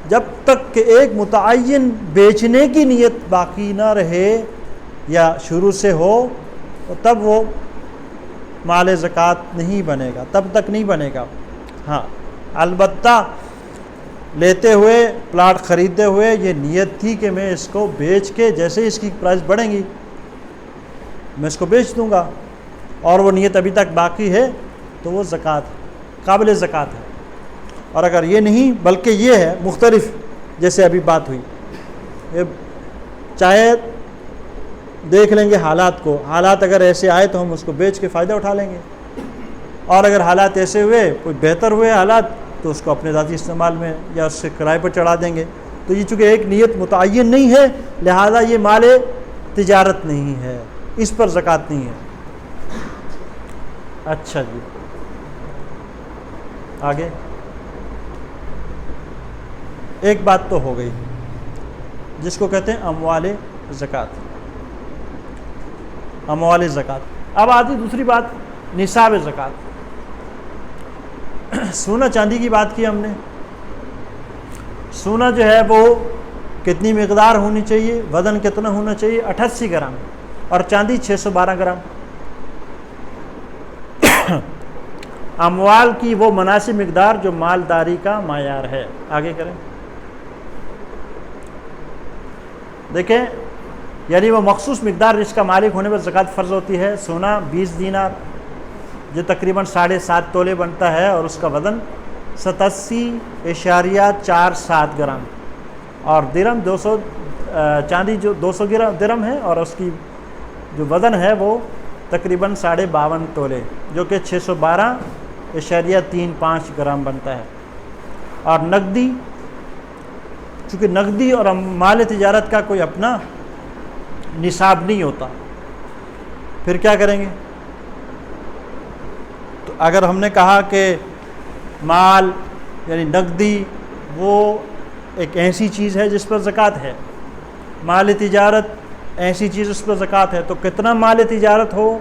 جب تک کہ ایک متعین بیچنے کی نیت باقی نہ رہے یا شروع سے ہو تو تب وہ مال زکوٰۃ نہیں بنے گا، تب تک نہیں بنے گا۔ ہاں البتہ لیتے ہوئے، پلاٹ خریدتے ہوئے یہ نیت تھی کہ میں اس کو بیچ کے جیسے اس کی پرائس بڑھیں گی میں اس کو بیچ دوں گا، اور وہ نیت ابھی تک باقی ہے تو وہ زکوٰۃ قابل زکوٰۃ ہے۔ اور اگر یہ نہیں بلکہ یہ ہے مختلف، جیسے ابھی بات ہوئی، یہ چاہے دیکھ لیں گے حالات کو، حالات اگر ایسے آئے تو ہم اس کو بیچ کے فائدہ اٹھا لیں گے، اور اگر حالات ایسے ہوئے کوئی بہتر ہوئے حالات تو اس کو اپنے ذاتی استعمال میں یا اس سے کرائے پر چڑھا دیں گے۔ تو یہ چونکہ ایک نیت متعین نہیں ہے لہذا یہ مال تجارت نہیں ہے، اس پر زکوٰۃ نہیں ہے۔ اچھا جی آگے ایک بات تو ہو گئی جس کو کہتے ہیں اموال زکوٰۃ، اموال زکوٰۃ۔ اب آتی دوسری بات نصاب زکوٰۃ۔ سونا چاندی کی بات کی ہم نے، سونا جو ہے وہ کتنی مقدار ہونی چاہیے، وزن کتنا ہونا چاہیے؟ 88 گرام، اور چاندی 612 گرام۔ اموال کی وہ مناسب مقدار جو مالداری کا معیار ہے۔ آگے کریں، دیکھیں یعنی وہ مخصوص مقدار جس کا مالک ہونے پر زکوٰۃ فرض ہوتی ہے۔ سونا 20 دینار جو تقریباً 7.5 تولے بنتا ہے، اور اس کا وزن 87.47 گرام، اور درم 200 چاندی جو 200 درم ہے، اور اس کی جو وزن ہے وہ تقریباً 52.5 تولے جو کہ 612.35 گرام بنتا ہے۔ اور نقدی، چونکہ نقدی اور مال تجارت کا کوئی اپنا نصاب نہیں ہوتا، پھر کیا کریں گے؟ تو اگر ہم نے کہا کہ مال یعنی نقدی وہ ایک ایسی چیز ہے جس پر زکوٰۃ ہے، مال تجارت ایسی چیز اس پر زکوٰۃ ہے، تو کتنا مال تجارت ہو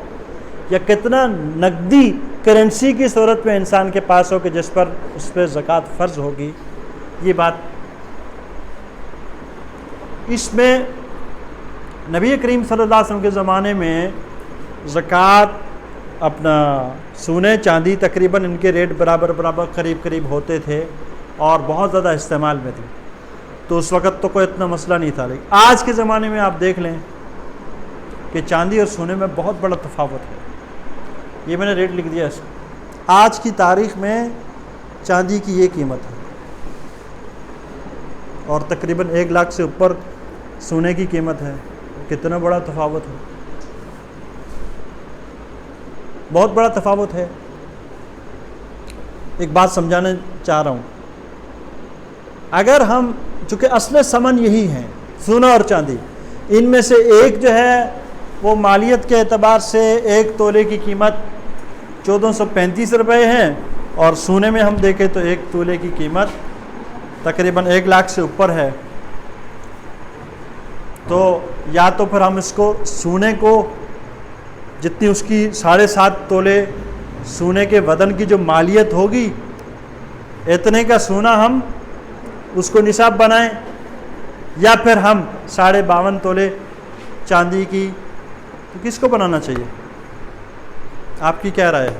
یا کتنا نقدی کرنسی کی صورت میں انسان کے پاس ہو کہ جس پر اس پہ زکوٰۃ فرض ہوگی، یہ بات اس میں نبی کریم صلی اللہ علیہ وسلم کے زمانے میں زکوٰۃ اپنا سونے چاندی تقریباً ان کے ریٹ برابر قریب ہوتے تھے اور بہت زیادہ استعمال میں تھے، تو اس وقت تو کوئی اتنا مسئلہ نہیں تھا۔ لیکن آج کے زمانے میں آپ دیکھ لیں کہ چاندی اور سونے میں بہت بڑا تفاوت ہے۔ یہ میں نے ریٹ لکھ دیا اس کو، آج کی تاریخ میں چاندی کی یہ قیمت ہے، اور تقریباً 1 لاکھ سے اوپر سونے کی قیمت ہے۔ کتنا بڑا تفاوت ہے، بہت بڑا تفاوت ہے۔ ایک بات سمجھانا چاہ رہا ہوں، اگر ہم چونکہ اصل ثمن یہی ہیں سونا اور چاندی، ان میں سے ایک جو ہے وہ مالیت کے اعتبار سے 1 تولے کی قیمت 1435 روپے ہے، اور سونے میں ہم دیکھیں تو 1 تولے کی قیمت تقریباً 1 لاکھ سے اوپر ہے۔ تو یا تو پھر ہم اس کو سونے کو جتنی اس کی 7.5 تولے سونے کے وزن کی جو مالیت ہوگی اتنے کا سونا ہم اس کو نصاب بنائیں، یا پھر ہم 52.5 تولے چاندی کی، تو کس کو بنانا چاہیے؟ آپ کی کیا رائے ہے؟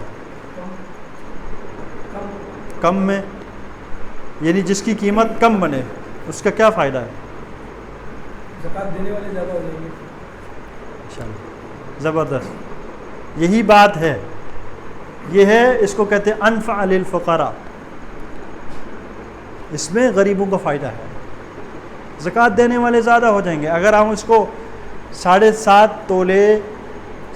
کم میں، یعنی جس کی قیمت کم بنے اس کا کیا فائدہ ہے؟ زکوٰۃ دینے والے زیادہ ہو جائیں گے۔ زبردست، یہی بات ہے، یہ ہے، اس کو کہتے ہیں انفع للفقراء، اس میں غریبوں کا فائدہ ہے، زکوٰۃ دینے والے زیادہ ہو جائیں گے۔ اگر ہم اس کو 7.5 تولے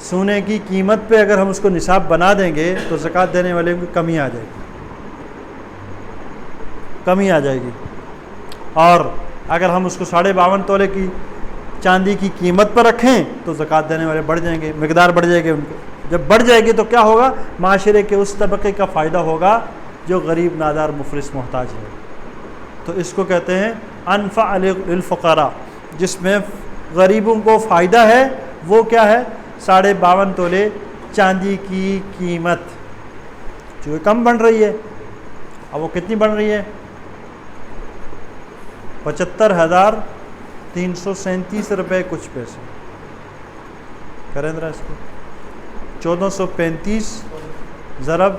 سونے کی قیمت پہ اگر ہم اس کو نصاب بنا دیں گے تو زکوٰۃ دینے والے کی کمی آ جائے گی، کمی آ جائے گی۔ اور اگر ہم اس کو 52.5 تولے کی چاندی کی قیمت پر رکھیں تو زکوٰۃ دینے والے بڑھ جائیں گے، مقدار بڑھ جائے گی ان کو۔ جب بڑھ جائے گی تو کیا ہوگا؟ معاشرے کے اس طبقے کا فائدہ ہوگا جو غریب نادار مفلس محتاج ہے۔ تو اس کو کہتے ہیں انفع للفقراء، جس میں غریبوں کو فائدہ ہے۔ وہ کیا ہے؟ 52.5 تولے چاندی کی قیمت جو کم بن رہی ہے۔ اب وہ کتنی بن رہی ہے؟ 75,337 روپے کچھ پیسے کریں ذرا اس کو 1435 ضرب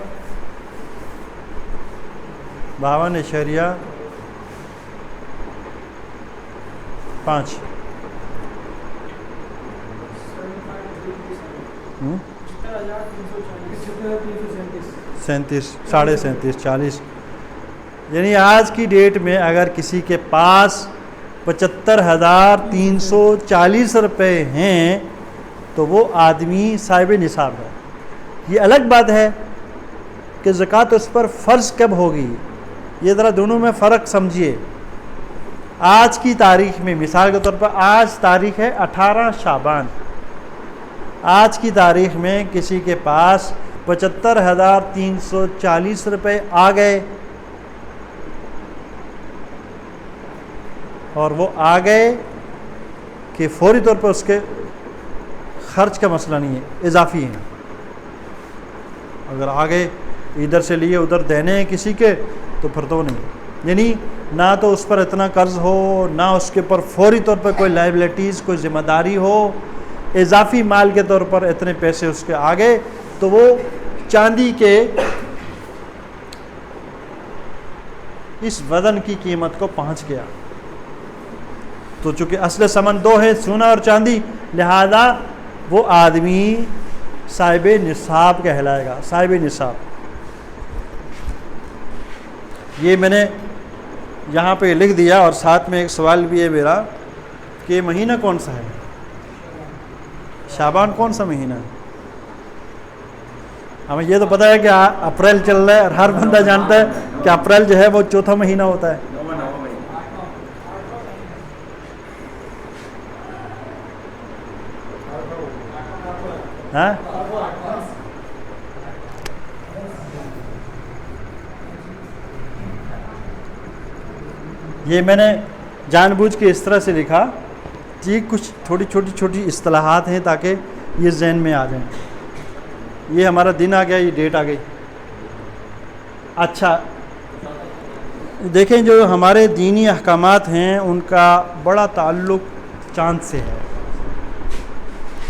52.5 37 40 یعنی آج کی ڈیٹ میں اگر کسی کے پاس 75,340 روپے ہیں تو وہ آدمی صاحب نصاب ہے۔ یہ الگ بات ہے کہ زکوٰۃ اس پر فرض کب ہوگی، یہ ذرا دونوں میں فرق سمجھیے۔ آج کی تاریخ میں مثال کے طور پر آج تاریخ ہے 18 شعبان، آج کی تاریخ میں کسی کے پاس 75,340 روپے آ گئے اور وہ آ گئے کہ فوری طور پر اس کے خرچ کا مسئلہ نہیں ہے، اضافی ہیں۔ اگر آ گئے ادھر سے لیے ادھر دینے ہیں کسی کے تو پھر تو نہیں، یعنی نہ تو اس پر اتنا قرض ہو، نہ اس کے پر فوری طور پر کوئی لائبلٹیز کوئی ذمہ داری ہو، اضافی مال کے طور پر اتنے پیسے اس کے آ گئے تو وہ چاندی کے اس وزن کی قیمت کو پہنچ گیا۔ تو چونکہ اصل ثمن دو ہے، سونا اور چاندی، لہذا وہ آدمی صاحب نصاب کہلائے گا، صاحب نصاب۔ یہ میں نے یہاں پہ لکھ دیا، اور ساتھ میں ایک سوال بھی ہے میرا کہ مہینہ کون سا ہے؟ شعبان کون سا مہینہ ہے؟ ہمیں یہ تو پتہ ہے کہ اپریل چل رہا ہے اور ہر بندہ جانتا ہے کہ اپریل جو ہے وہ چوتھا مہینہ ہوتا ہے۔ ہاں یہ میں نے جان بوجھ کے اس طرح سے لکھا کہ کچھ تھوڑی چھوٹی اصطلاحات ہیں تاکہ یہ ذہن میں آ جائیں۔ یہ ہمارا دن آ گیا، یہ ڈیٹ آ گئی۔ اچھا دیکھیں، جو ہمارے دینی احکامات ہیں ان کا بڑا تعلق چاند سے ہے،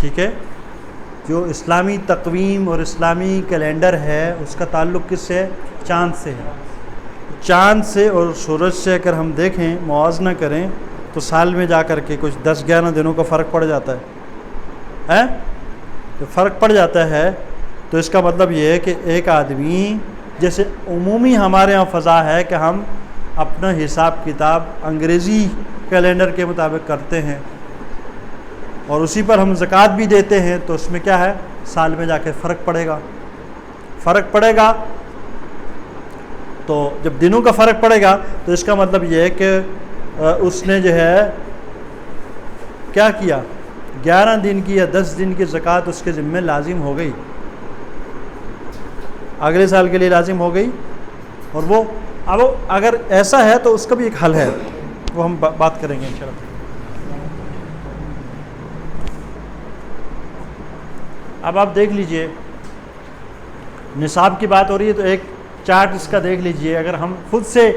ٹھیک ہے؟ جو اسلامی تقویم اور اسلامی کیلنڈر ہے اس کا تعلق کس سے ہے؟ چاند سے ہے۔ چاند سے اور سورج سے اگر ہم دیکھیں، موازنہ کریں تو سال میں جا کر کے کچھ 10-11 دنوں کا فرق پڑ جاتا ہے۔ جو فرق پڑ جاتا ہے تو اس کا مطلب یہ ہے کہ ایک آدمی، جیسے عمومی ہمارے ہاں فضا ہے کہ ہم اپنا حساب کتاب انگریزی کیلنڈر کے مطابق کرتے ہیں اور اسی پر ہم زکوٰۃ بھی دیتے ہیں، تو اس میں کیا ہے؟ سال میں جا کے فرق پڑے گا۔ تو جب دنوں کا فرق پڑے گا تو اس کا مطلب یہ ہے کہ اس نے جو ہے کیا کیا، 11 دن کی یا 10 دن کی زکوٰۃ اس کے ذمہ لازم ہو گئی، اگلے سال کے لیے لازم ہو گئی۔ اور وہ اب اگر ایسا ہے تو اس کا بھی ایک حل ہے، وہ ہم بات کریں گے انشاءاللہ۔ اب آپ دیکھ لیجئے، نصاب کی بات ہو رہی ہے تو ایک چارٹ اس کا دیکھ لیجئے۔ اگر ہم خود سے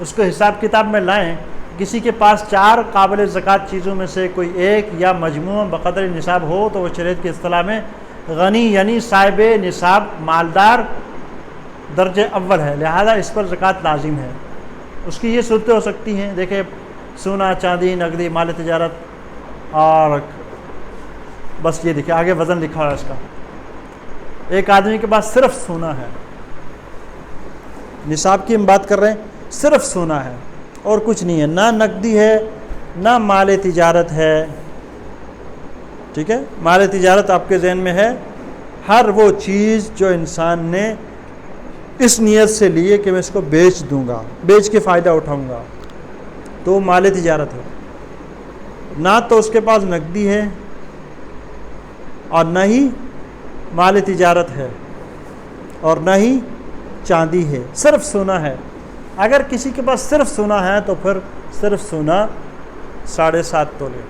اس کو حساب کتاب میں لائیں، کسی کے پاس 4 قابل زکوٰۃ چیزوں میں سے کوئی ایک یا مجموعہ بقدر نصاب ہو تو وہ شریعت کی اصطلاح میں غنی یعنی صاحب نصاب مالدار درجہ اول ہے، لہذا اس پر زکوٰۃ لازم ہے۔ اس کی یہ صورتیں ہو سکتی ہیں، دیکھیں سونا، چاندی، نقدی، مال تجارت، اور بس یہ دیکھیں آگے وزن لکھا ہوا ہے اس کا۔ ایک آدمی کے پاس صرف سونا ہے، نصاب کی ہم بات کر رہے ہیں، صرف سونا ہے اور کچھ نہیں ہے، نہ نقدی ہے نہ مال تجارت ہے، ٹھیک ہے؟ مال تجارت آپ کے ذہن میں ہے ہر وہ چیز جو انسان نے اس نیت سے لی ہے کہ میں اس کو بیچ دوں گا، بیچ کے فائدہ اٹھاؤں گا، تو مال تجارت ہے۔ نہ تو اس کے پاس نقدی ہے اور نہ ہی مال تجارت ہے اور نہ ہی چاندی ہے، صرف سونا ہے۔ اگر کسی کے پاس صرف سونا ہے تو پھر صرف سونا 7.5 تولے،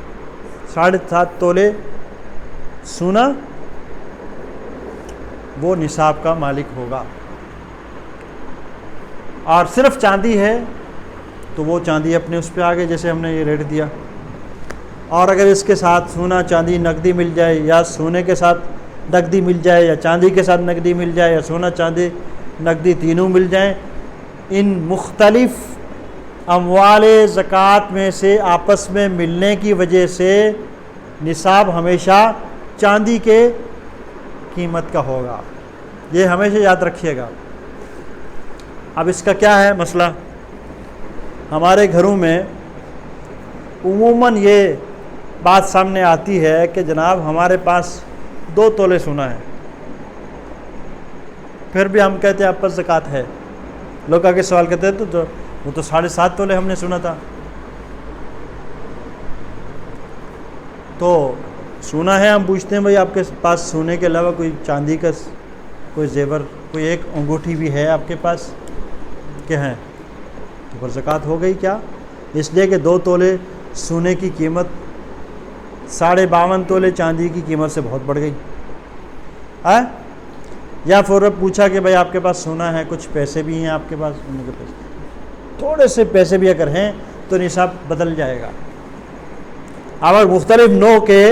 7.5 تولے سونا وہ نصاب کا مالک ہوگا۔ اور صرف چاندی ہے تو وہ چاندی اپنے اس پہ آ گئے جیسے ہم نے یہ ریٹ دیا. اور اگر اس کے ساتھ سونا چاندی نقدی مل جائے، یا سونے کے ساتھ نقدی مل جائے، یا چاندی کے ساتھ نقدی مل جائے، یا سونا چاندی نقدی تینوں مل جائیں، ان مختلف اموال زکوٰۃ میں سے آپس میں ملنے کی وجہ سے نصاب ہمیشہ چاندی کے قیمت کا ہوگا. یہ ہمیشہ یاد رکھیے گا. اب اس کا کیا ہے مسئلہ؟ ہمارے گھروں میں عموماً یہ بات سامنے آتی ہے کہ جناب ہمارے پاس 2 تولے سونا ہے، پھر بھی ہم کہتے ہیں آپ پر زکوٰۃ ہے. لوگ آگے سوال کرتے ہیں تو وہ تو 7.5 تولے ہم نے سنا تھا. تو سونا ہے، ہم پوچھتے ہیں بھائی آپ کے پاس سونے کے علاوہ کوئی چاندی کا کوئی زیور، کوئی ایک انگوٹھی بھی ہے آپ کے پاس کہ ہیں؟ تو پر زکوٰۃ ہو گئی. کیا؟ اس لیے کہ 2 تولے سونے کی قیمت 52.5 تولے چاندی کی قیمت سے بہت بڑھ گئی. یا پھر پوچھا کہ بھائی آپ کے پاس سونا ہے، کچھ پیسے بھی ہیں آپ کے پاس، ان کے پیسے تھوڑے سے پیسے بھی اگر ہیں تو نصاب بدل جائے گا. اگر مختلف نوع کے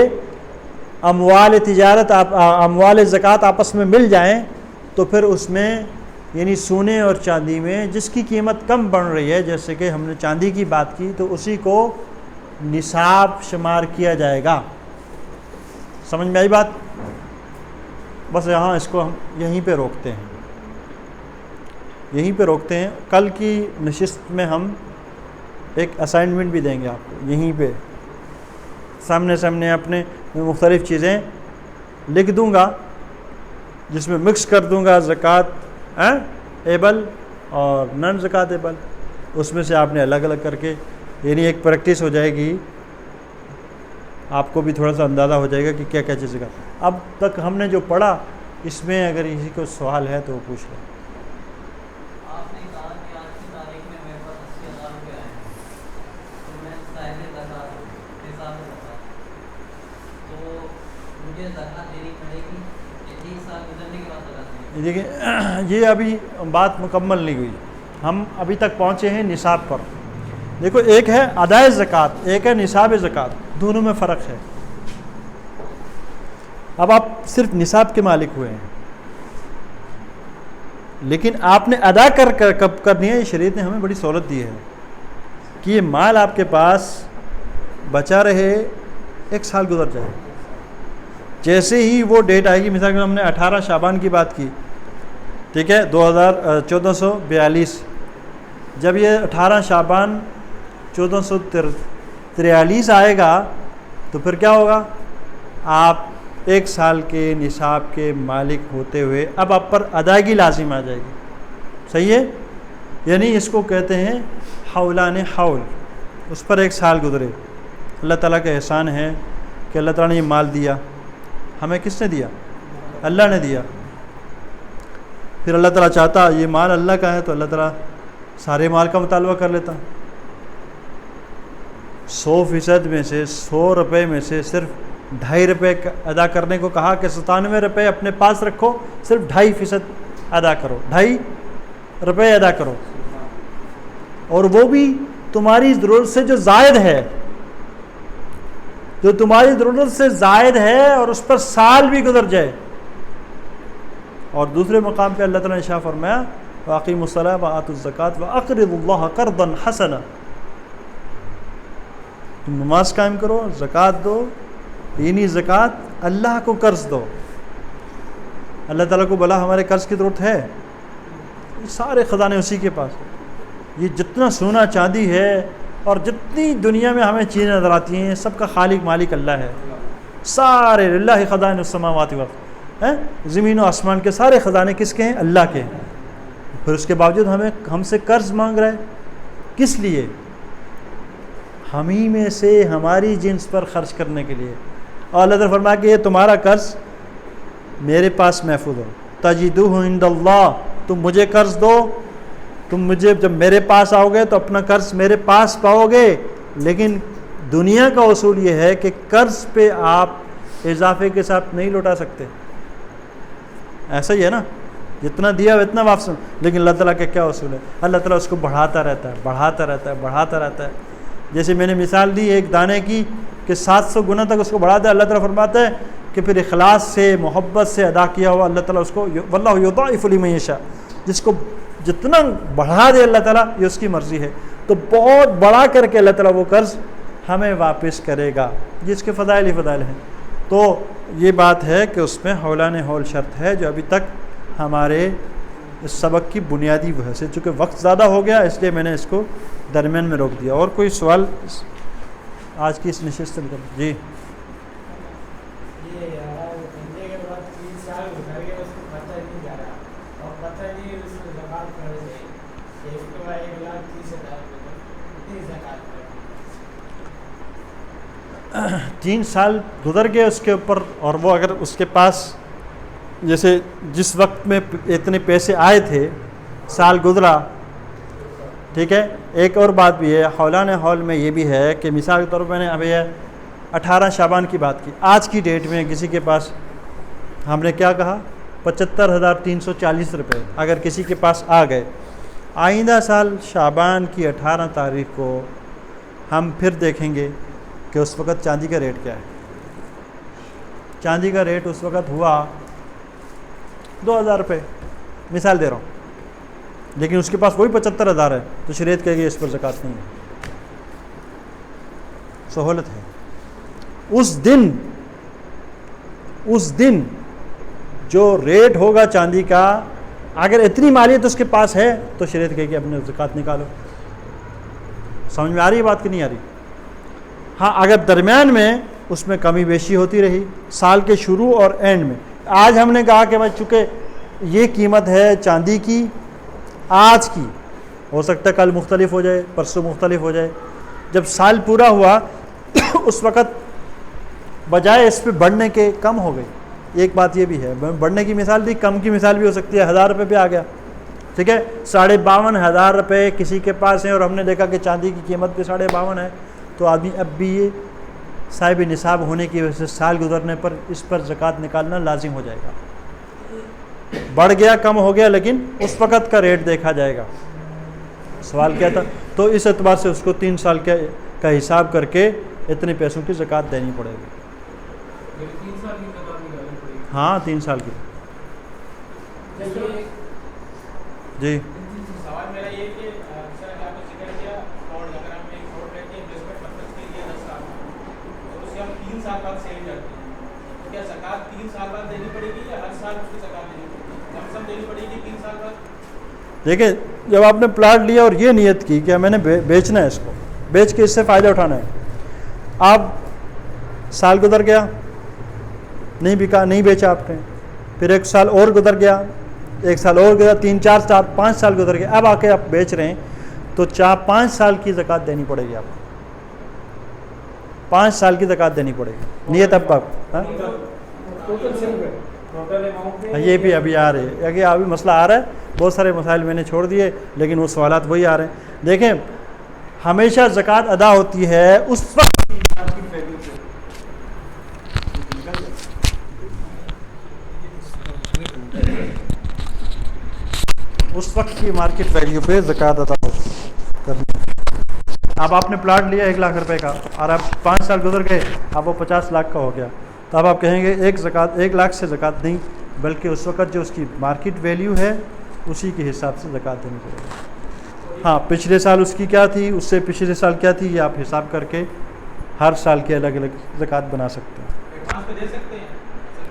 اموال تجارت اموال زکوٰۃ آپس میں مل جائیں تو پھر اس میں یعنی سونے اور چاندی میں جس کی قیمت کم بڑھ رہی ہے، جیسے کہ ہم نے چاندی کی بات کی، تو اسی کو نصاب شمار کیا جائے گا. سمجھ میں آئی بات؟ بس یہاں اس کو ہم یہیں پہ روکتے ہیں، یہیں پہ روکتے ہیں. کل کی نشست میں ہم ایک اسائنمنٹ بھی دیں گے آپ کو، یہیں پہ سامنے اپنے مختلف چیزیں لکھ دوں گا، جس میں مکس کر دوں گا زکوٰۃ ایبل اور نان زکوٰۃ ایبل. اس میں سے آپ نے الگ الگ کر کے، یعنی ایک پریکٹس ہو جائے گی، آپ کو بھی تھوڑا سا اندازہ ہو جائے گا کہ کیا کیا چیزیں کا. اب تک ہم نے جو پڑھا اس میں اگر کسی کو سوال ہے تو وہ پوچھ لیں. آپ نے کہا کہ آج کی تاریخ میں میرے پاس 80,000 روپے آئے ہیں، تو میں صاحب زکوٰۃ حساب زکوٰۃ، تو مجھے زکوٰۃ دینی پڑے گی کہ 1 سال گزرنے کے بعد زکوٰۃ دینی؟ دیکھیں یہ ابھی بات مکمل نہیں ہوئی، ہم ابھی تک پہنچے ہیں نصاب پر. دیکھو ایک ہے ادائے زکوٰۃ، ایک ہے نصاب زکوٰۃ، دونوں میں فرق ہے. اب آپ صرف نصاب کے مالک ہوئے ہیں، لیکن آپ نے ادا کب کرنی ہے. یہ شریعت نے ہمیں بڑی سہولت دی ہے کہ یہ مال آپ کے پاس بچا رہے، 1 سال گزر جائے. جیسے ہی وہ ڈیٹ آئے گی، مثال ہم نے 18 شعبان کی بات کی، ٹھیک ہے، 1442، جب یہ 18 شعبان 1443 آئے گا تو پھر کیا ہوگا؟ آپ 1 سال کے نصاب کے مالک ہوتے ہوئے اب آپ پر ادائیگی لازم آ جائے گی. صحیح ہے؟ یعنی اس کو کہتے ہیں حولان حول. اس پر 1 سال گزرے. اللہ تعالیٰ کا احسان ہے کہ اللہ تعالیٰ نے یہ مال دیا. ہمیں کس نے دیا؟ اللہ نے دیا. پھر اللہ تعالیٰ چاہتا یہ مال اللہ کا ہے تو اللہ تعالیٰ سارے مال کا مطالبہ کر لیتا. 100% میں سے 100 روپے میں سے صرف 2.5 روپے ادا کرنے کو کہا کہ 97 روپے اپنے پاس رکھو، صرف 2.5% ادا کرو، 2.5 روپے ادا کرو، اور وہ بھی تمہاری ضرورت سے جو زائد ہے، جو تمہاری ضرورت سے زائد ہے اور اس پر سال بھی گزر جائے. اور دوسرے مقام پہ اللہ تعالیٰ نے ارشاد فرمایا وَأَقِيمُوا الصَّلَاةَ وَآتُوا الزَّكَاةَ وَأَقْرِضُوا اللَّهَ قَرْضًا حَسَنًا. تم نماز قائم کرو، زکوٰۃ دو، دینی زکوٰۃ، اللہ کو قرض دو. اللہ تعالیٰ کو بلا ہمارے قرض کی ضرورت ہے؟ یہ سارے خزانے اسی کے پاس. یہ جتنا سونا چاندی ہے اور جتنی دنیا میں ہمیں چیزیں نظر آتی ہیں، سب کا خالق مالک اللہ ہے. سارے للہ خزائن السماوات والارض، زمین و آسمان کے سارے خزانے کس کے ہیں؟ اللہ کے ہیں. پھر اس کے باوجود ہم سے قرض مانگ رہا ہے. کس لیے؟ ہمیں میں سے ہماری جنس پر خرچ کرنے کے لیے. اور اللہ تعالیٰ فرمایا کہ یہ تمہارا قرض میرے پاس محفوظ ہو. تجدوہ عند اللہ، تم مجھے قرض دو، تم مجھے جب میرے پاس آؤ گے تو اپنا قرض میرے پاس پاؤ گے. لیکن دنیا کا اصول یہ ہے کہ قرض پہ آپ اضافے کے ساتھ نہیں لوٹا سکتے. ایسا ہی ہے نا؟ جتنا دیا وہ اتنا واپس، لیکن اللہ تعالیٰ کا کیا اصول ہے؟ اللہ تعالیٰ اس کو بڑھاتا رہتا ہے، بڑھاتا رہتا ہے، بڑھاتا رہتا ہے۔ جیسے میں نے مثال دی ایک دانے کی کہ 700 گنا تک اس کو بڑھاتا ہے۔ اللہ تعالیٰ فرماتا ہے کہ پھر اخلاص سے، محبت سے ادا کیا ہوا اللہ تعالیٰ اس کو واللہ یضاعف لمن یشاء، جس کو جتنا بڑھا دے اللہ تعالیٰ یہ اس کی مرضی ہے، تو بہت بڑا کر کے اللہ تعالیٰ وہ قرض ہمیں واپس کرے گا، جس کے فضائل ہی فضائل ہیں۔ تو یہ بات ہے کہ اس میں حولان حول شرط ہے جو ابھی تک ہمارے اس سبق کی بنیادی وہ ہے۔ چونکہ وقت زیادہ ہو گیا اس لیے میں نے اس کو درمیان میں روک دیا۔ اور کوئی سوال آج کی اس نشست سے؟ جی یہ بندے کے بعد 3 سال گزر گئے، اس کو پتہ نہیں جا رہا اور پتہ نہیں اس کو زکات پڑ گئی، ایک تو 1,30,000 کتنی زکات پڑ 3 سال گزر گئے اس کے اوپر، اور وہ اگر اس کے پاس جیسے جس وقت میں اتنے پیسے آئے تھے سال گزرا، ٹھیک ہے۔ ایک اور بات بھی ہے حولان حول میں یہ بھی ہے کہ مثال کے طور پر میں نے ابھی 18 شعبان کی بات کی، آج کی ڈیٹ میں کسی کے پاس ہم نے کیا کہا 75,340 روپے اگر کسی کے پاس آ گئے، آئندہ سال شعبان کی 18 تاریخ کو ہم پھر دیکھیں گے کہ اس وقت چاندی کا ریٹ کیا ہے۔ چاندی کا ریٹ اس وقت ہوا 2,000 روپے، مثال دے رہا ہوں، لیکن اس کے پاس وہی 75,000 ہے، تو شریعت کہے گی اس پر زکوٰۃ نہیں ہے، سہولت ہے۔ اس دن جو ریٹ ہوگا چاندی کا، اگر اتنی مالیت اس کے پاس ہے تو شریعت کہے گی اپنے زکوٰۃ نکالو۔ سمجھ میں آ رہی ہے بات کہ نہیں آ رہی؟ ہاں اگر درمیان میں اس میں کمی بیشی ہوتی رہی سال کے شروع اور اینڈ میں، آج ہم نے کہا کہ بھائی چونکہ یہ قیمت ہے چاندی کی آج کی، ہو سکتا ہے کل مختلف ہو جائے، پرسوں مختلف ہو جائے، جب سال پورا ہوا اس وقت بجائے اس پہ بڑھنے کے کم ہو گئی۔ ایک بات یہ بھی ہے، بڑھنے کی مثال دی، کم کی مثال بھی ہو سکتی ہے، 1,000 روپے پہ آ گیا، ٹھیک ہے، 52,500 روپے کسی کے پاس ہیں اور ہم نے دیکھا کہ چاندی کی قیمت بھی 52,500 ہے، تو آدمی اب بھی یہ صاحب نصاب ہونے کی وجہ سے سال گزرنے پر اس پر زکوٰۃ نکالنا لازم ہو جائے گا۔ بڑھ گیا کم ہو گیا لیکن اس وقت کا ریٹ دیکھا جائے گا۔ سوال کیا تھا؟ تو اس اعتبار سے اس کو 3 سال کا حساب کر کے اتنے پیسوں کی زکوٰۃ دینی پڑے گی۔ 3 سال کی زکات نکالنی پڑے گی؟ ہاں 3 سال کی۔ جی سوال میرا یہ کہ سر آپ نے ذکر کیا فراڈ، اگر ہم ایک فراڈ لیتے ہیں جس پر پرچیز کے لیے 10 سال اور اسے ہم 3 سال بعد سیل کرتے ہیں، تو کیا زکات 3 سال بعد دینی پڑے گی یا ہر سال اس کی زکات دینی پڑے گی؟ کم سے کم دینی پڑے گی 3 سال بعد؟ دیکھیں جب آپ نے پلاٹ لیا اور یہ نیت کی کہ میں نے بیچنا ہے، اس کو بیچ کے اس سے فائدہ اٹھانا ہے، آپ سال گزر گیا نہیں بکا، نہیں بیچا آپ نے، پھر 1 سال اور گزر گیا، 1 سال اور گزرا، 3 4 4 5 سال گزر گئے، اب آ کے آپ بیچ رہے ہیں تو 4-5 سال کی زکوٰۃ دینی پڑے گی آپ کو، 5 سال کی زکوٰۃ دینی پڑے گی نیت اب آپ۔ یہ بھی ابھی آ رہے ہے، کہ ابھی مسئلہ آ رہا ہے، بہت سارے مسائل میں نے چھوڑ دیے لیکن وہ سوالات وہی آ رہے ہیں۔ دیکھیں ہمیشہ زکوٰۃ ادا ہوتی ہے اس وقت کی مارکیٹ ویلیو پہ زکوٰۃ ادا کرنی۔ اب آپ نے پلاٹ لیا 1 لاکھ روپے کا اور اب 5 سال گزر گئے، اب وہ 50 لاکھ کا ہو گیا، تو اب آپ کہیں گے 1 لاکھ سے زکوٰۃ نہیں، بلکہ اس وقت جو اس کی مارکیٹ ویلیو ہے اسی کے حساب سے زکوٰۃ دینی پڑے گی۔ ہاں پچھلے سال اس کی کیا تھی، اس سے پچھلے سال کیا تھی، یہ آپ حساب کر کے ہر سال کے الگ الگ زکوٰۃ بنا سکتے ہیں۔ ایڈوانس پہ دے سکتے ہیں؟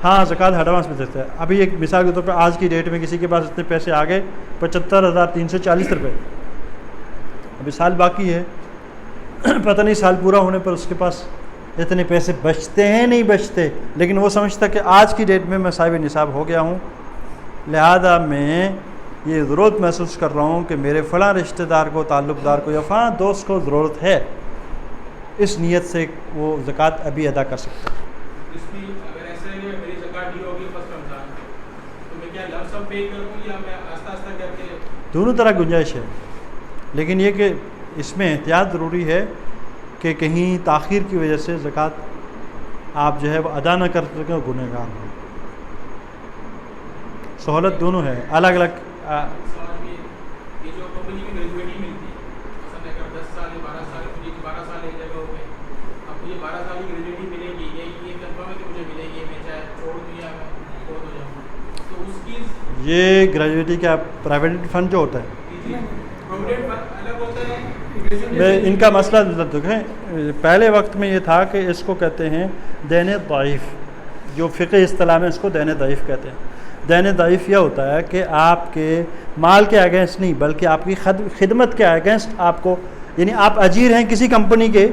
ہاں زکوٰۃ ایڈوانس میں دیتے ہیں۔ ابھی ایک مثال کے طور پر آج کی ڈیٹ میں کسی کے پاس اتنے پیسے آ گئے 75,340 روپے، ابھی سال باقی ہے، پتہ نہیں سال پورا ہونے پر اس کے پاس اتنے پیسے بچتے ہیں نہیں بچتے، لیکن وہ سمجھتا کہ آج کی ڈیٹ میں میں صاحب نصاب ہو گیا ہوں، لہذا میں یہ ضرورت محسوس کر رہا ہوں کہ میرے فلاں رشتہ دار کو، تعلق دار کو یا فلاں دوست کو ضرورت ہے، اس نیت سے وہ زکوٰۃ ابھی ادا کر سکتا ہے۔ اس میں اگر ایسا ہے کہ میری زکات ڈیو ہوگی فرسٹ رمضان تو میں کیا لم سم پے کروں یا میں آہستہ آہستہ کر کے؟ دونوں طرح گنجائش ہے، لیکن یہ کہ اس میں احتیاط ضروری ہے کہ کہیں تاخیر کی وجہ سے زکوٰۃ آپ جو ہے وہ ادا نہ کر سکیں اور گنہگار ہوں۔ سہولت دونوں ہے الگ الگ سمجھ میں یہ جو کمپنی میں گریجویٹی ملتی ہے مثلا اگر 10 سال 12 سال مجھے 12 سال ایک جگہ ہو گئے اب مجھے 12 سال کی گریجویٹی ملے گی یہ کنفرم ہے کہ مجھے ملے گی میں چاہے چھوڑ دوں یا میں چھوڑ دو جاؤں تو اس کی یہ گریجویٹی کا پرائیویٹ فنڈ جو ہوتا ہے پروویڈنٹ فنڈ الگ ہوتا ہے میں ان کا مسئلہ دیکھیں پہلے وقت میں یہ تھا کہ اس کو کہتے ہیں دین ضعیف جو فقہ اصطلاح میں اس کو دین ضعیف کہتے ہیں دین ضعیف یہ ہوتا ہے کہ آپ کے مال کے اگینسٹ نہیں بلکہ آپ کی خدمت کے اگینسٹ آپ کو یعنی آپ اجیر ہیں کسی کمپنی کے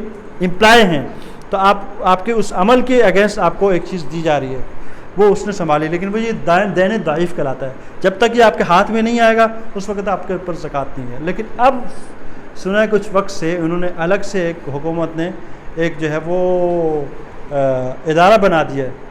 امپلائی ہیں تو آپ کے اس عمل کے اگینسٹ آپ کو ایک چیز دی جا رہی ہے وہ اس نے سنبھالی لیکن وہ یہ دین ضعیف کہلاتا ہے جب تک یہ آپ کے ہاتھ میں نہیں آئے گا اس وقت آپ کے اوپر زکوٰۃ نہیں ہے لیکن اب سنا ہے کچھ وقت سے انہوں نے الگ سے ایک حکومت نے ایک جو ہے وہ ادارہ بنا دیا ہے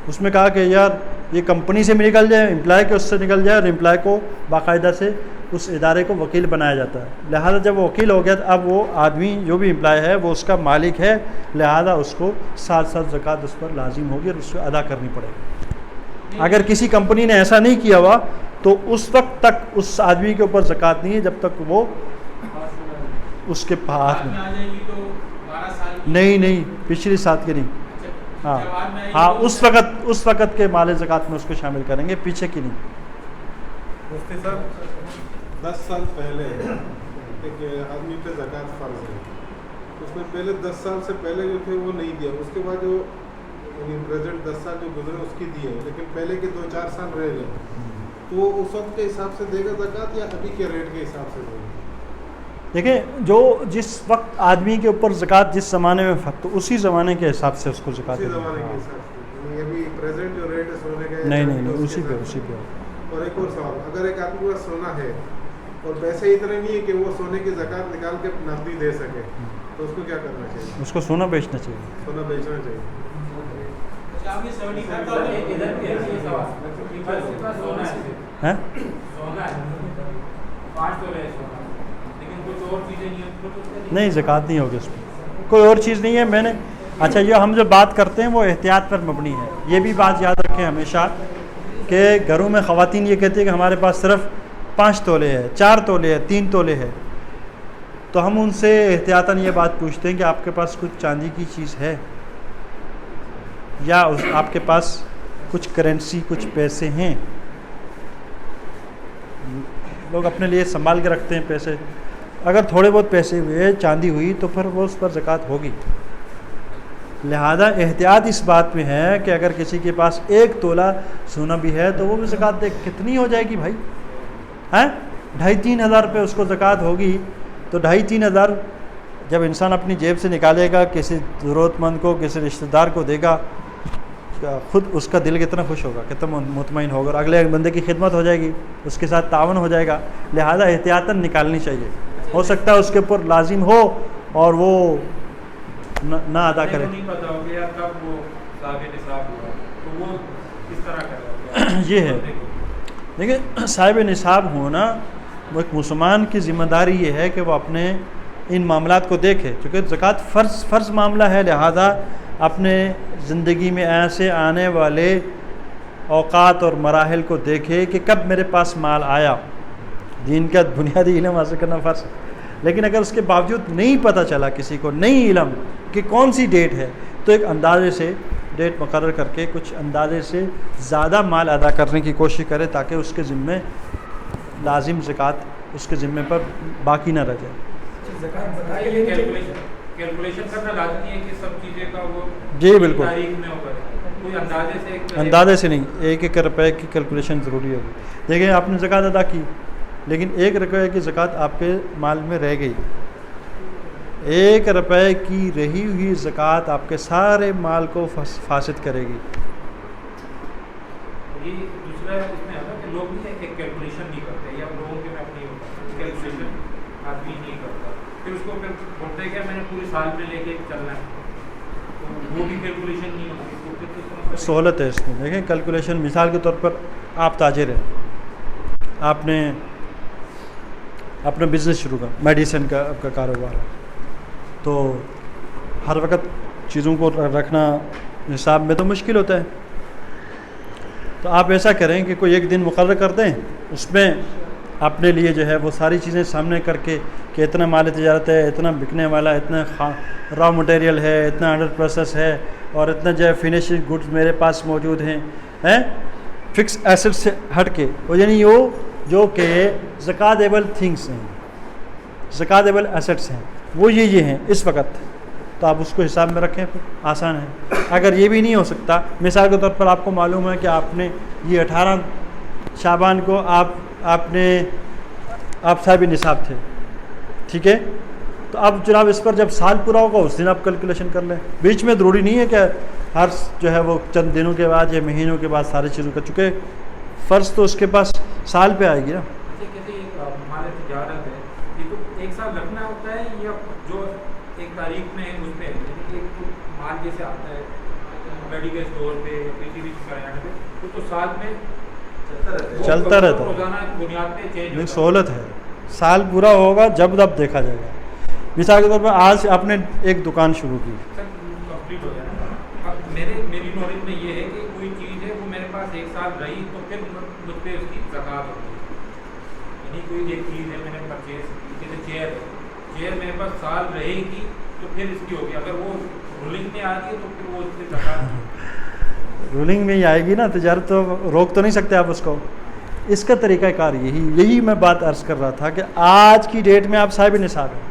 اس میں کہا کہ یار یہ کمپنی سے بھی نکل جائے امپلائی کے اس سے نکل جائے اور امپلائی کو باقاعدہ سے اس ادارے کو وکیل بنایا جاتا ہے لہٰذا جب وہ وکیل ہو گیا تو اب وہ آدمی جو بھی امپلائی ہے وہ اس کا مالک ہے لہٰذا اس کو ساتھ ساتھ زکوٰۃ اس پر لازم ہوگی اور اس کو ادا کرنی پڑے گی اگر کسی کمپنی نے ایسا نہیں کیا ہوا تو اس وقت تک اس آدمی کے اوپر زکوٰۃ نہیں ہے جب تک وہ اس کے ہاتھ میں آ جائے گی تو 12 سال نہیں پچھلی سات کے نہیں ہاں اس وقت کے مال زکوٰۃ میں اس کو شامل کریں گے پیچھے کی نہیں مفتی صاحب 10 سال پہلے ایک آدمی پہ زکوٰۃ فرض ہے اس نے پہلے 10 سال سے پہلے جو تھے وہ نہیں دیا اس کے بعد جو پریزنٹ 10 سال جو گزرے اس کی دیے لیکن پہلے کے 2-4 سال رہ گئے تو وہ اس وقت کے حساب سے دے گا زکوٰۃ یا ابھی کے ریٹ کے حساب سے دے گا دیکھیں جو جس وقت آدمی کے اوپر زکوٰۃ جس زمانے میں تو اسی زمانے کے حساب سے اس کو زکوٰۃ اسی زمانے کے حساب سے ابھی پریزنٹ جو ریٹ ہے سونے کا نہیں اسی پہ اور ایک اور سوال اگر ایک آدمی کا سونا ہے اور پیسے اتنے نہیں ہے کہ وہ سونے کی زکوٰۃ نکال کے نقدی دے سکے تو اس کو کیا کرنا چاہیے اس کو سونا بیچنا چاہیے سونا بیچنا چاہیے نہیں زکوٰۃ نہیں ہوگی اس میں کوئی اور چیز نہیں ہے میں نے اچھا یہ ہم جو بات کرتے ہیں وہ احتیاط پر مبنی ہے یہ بھی بات یاد رکھیں ہمیشہ کہ گھروں میں خواتین یہ کہتی ہیں کہ ہمارے پاس صرف 5 تولے ہے 4 تولے ہے 3 تولے ہے تو ہم ان سے احتیاطاً یہ بات پوچھتے ہیں کہ آپ کے پاس کچھ چاندی کی چیز ہے یا آپ کے پاس کچھ کرنسی کچھ پیسے ہیں لوگ اپنے لیے سنبھال کے رکھتے ہیں پیسے اگر تھوڑے بہت پیسے ہوئے چاندی ہوئی تو پھر وہ اس پر زکوٰۃ ہوگی لہذا احتیاط اس بات میں ہے کہ اگر کسی کے پاس 1 تولہ سونا بھی ہے تو وہ بھی زکوٰۃ دے کتنی ہو جائے گی بھائی ہیں 2,500-3 ہزار روپے اس کو زکوٰۃ ہوگی تو 2,500-3 ہزار جب انسان اپنی جیب سے نکالے گا کسی ضرورت مند کو کسی رشتہ دار کو دے گا خود اس کا دل کتنا خوش ہوگا کتنا مطمئن ہوگا اور اگلے بندے کی خدمت ہو جائے گی اس کے ساتھ تعاون ہو جائے گا لہذا احتیاطاً نکالنی چاہیے ہو سکتا ہے اس کے اوپر لازم ہو اور وہ نہ ادا کرے یہ ہے دیکھیں صاحب نصاب ہونا وہ ایک مسلمان کی ذمہ داری یہ ہے کہ وہ اپنے ان معاملات کو دیکھے چونکہ زکوٰۃ فرض معاملہ ہے لہذا اپنے زندگی میں ایسے آنے والے اوقات اور مراحل کو دیکھے کہ کب میرے پاس مال آیا دین کا بنیادی علم حاصل کرنا فرض ہے لیکن اگر اس کے باوجود نہیں پتہ چلا کسی کو نہیں علم کہ کون سی ڈیٹ ہے تو ایک اندازے سے ڈیٹ مقرر کر کے کچھ اندازے سے زیادہ مال ادا کرنے کی کوشش کرے تاکہ اس کے ذمے لازم زکوٰۃ اس کے ذمے پر باقی نہ رہ جائے کیلکولیشن کرنا لازمی ہے کہ سب چیزیں کا وہ جی بالکل تاریخ میں ہوگا کوئی اندازے سے نہیں 1 روپے کی کیلکولیشن ضروری ہوگی دیکھیں آپ نے زکوٰۃ ادا کی لیکن 1 روپے کی زکوٰۃ آپ کے مال میں رہ گئی 1 روپے کی رہی ہوئی زکوٰۃ آپ کے سارے مال کو فاسد کرے گی یہ دوسرا اس میں ہے کہ لوگ ایک کیلکولیشن نہیں کرتے یا لوگوں کے میں اپنی کیلکولیشن آدمی نہیں کرتا پھر اس کو پھر بولتے ہیں کہ میں نے پورے سال میں لے کے چلنا ہے تو وہ بھی کیلکولیشن نہیں ہوتی سہولت ہے اس میں دیکھیں کیلکولیشن مثال کے طور پر آپ تاجر ہیں آپ نے اپنا بزنس شروع کر میڈیسن کا آپ کا کاروبار ہے تو ہر وقت چیزوں کو رکھنا حساب میں تو مشکل ہوتا ہے تو آپ ایسا کریں کہ کوئی ایک دن مقرر کر دیں، اس میں اپنے لیے جو ہے وہ ساری چیزیں سامنے کر کے کہ اتنا مال تجارت ہے، اتنا بکنے والا، اتنا را مٹیریل ہے، اتنا انڈر پروسیس ہے، اور اتنا جو ہے فنیشنگ گڈز میرے پاس موجود ہیں، فکس ایسٹ سے ہٹ کے، وہ یعنی وہ جو کہ زکاتیبل تھنگس ہیں، زکاتیبل ایسٹس ہیں، وہ یہ ہیں اس وقت، تو آپ اس کو حساب میں رکھیں، پھر آسان ہے۔ اگر یہ بھی نہیں ہو سکتا، مثال کے طور پر آپ کو معلوم ہے کہ آپ نے یہ 18 شعبان کو آپ صاحب نصاب تھے، ٹھیک ہے، تو اب جناب اس پر جب سال پورا ہوگا اس دن آپ کیلکولیشن کر لیں، بیچ میں ضروری نہیں ہے کہ ہر جو ہے وہ چند دنوں کے بعد یا مہینوں کے بعد ساری چیزوں کا، چونکہ فرض تو اس کے پاس سال پہ آئے گی نا۔ کہتے مال تجارت ہے، یہ تو ایک سال رکھنا ہوتا ہے یا جو ایک تاریخ میں اس پہ ایک مال جیسے آتا ہے میڈیکل اسٹور پہ کسی بھی کرانے پہ تو سال میں چلتا رہتا ہے، روزانہ بنیاد پہ چینج ایک سہولت ہے، سال پورا ہوگا جب تب دیکھا جائے گا۔ مثال کے طور پر آج آپ نے ایک دکان شروع کی، کمپلیٹ ہو جائے گا۔ اب میری نالج میں یہ ہے کہ کوئی چیز ہے وہ میرے پاس ایک سال رہی تو پھر مجھ پہ اس کی زکات ہوتی ہے، یعنی کوئی ایک چیز ہے میں نے پرچیز کی، جیسے چیئر میرے پاس سال رہے گی تو پھر اس کی ہوگی، اگر وہ رولنگ میں آ گئی تو پھر وہ اس کی زکات رولنگ میں ہی آئے گی نا، تجارت تو روک تو نہیں سکتے آپ اس کو۔ اس کا طریقہ کار یہی میں بات عرض کر رہا تھا کہ آج کی ڈیٹ میں آپ صاحب نصاب ہیں،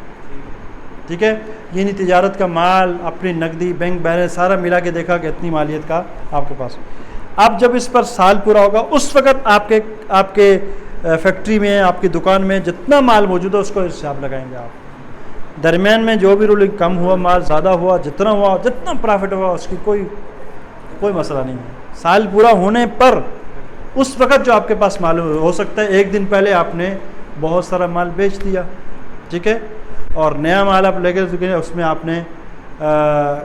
ٹھیک ہے، یعنی تجارت کا مال، اپنی نقدی، بینک بیلنس سارا ملا کے دیکھا کہ اتنی مالیت کا آپ کے پاس۔ اب جب اس پر سال پورا ہوگا اس وقت آپ کے فیکٹری میں، آپ کی دکان میں جتنا مال موجود ہے اس کو حساب لگائیں گے آپ، درمیان میں جو بھی رولنگ کم ہوا، مال زیادہ ہوا، جتنا پرافٹ ہوا اس کی کوئی مسئلہ نہیں ہے۔ سال پورا ہونے پر اس وقت جو آپ کے پاس مال ہو سکتا ہے ایک دن پہلے آپ نے بہت سارا مال بیچ دیا، ٹھیک ہے، اور نیا مال آپ لے کے اس میں آپ نے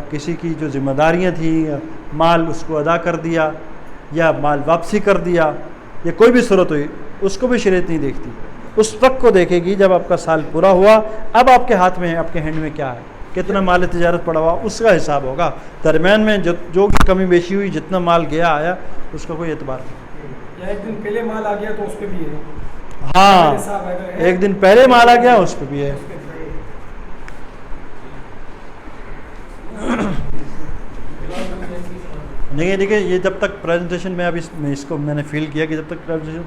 کسی کی جو ذمہ داریاں تھیں مال اس کو ادا کر دیا یا مال واپسی کر دیا یا کوئی بھی صورت ہوئی، اس کو بھی شریعت نہیں دیکھتی، اس وقت کو دیکھے گی جب آپ کا سال پورا ہوا، اب آپ کے ہاتھ میں ہے، آپ کے ہینڈ میں کیا ہے، کتنا مال تجارت پڑا ہوا، اس کا حساب ہوگا۔ درمیان میں جو کمی بیشی ہوئی، جتنا مال گیا آیا، اس کا کوئی اعتبار نہیں۔ یا ایک دن پہلے مال آ گیا تو اس پہ بھی ہے، ہاں، ایک دن پہلے مال آ گیا اس پہ بھی ہے۔ نہیں دیکھیں، یہ جب تک پریزنٹیشن میں اب اس کو میں نے فیل کیا کہ جب تک پریزنٹیشن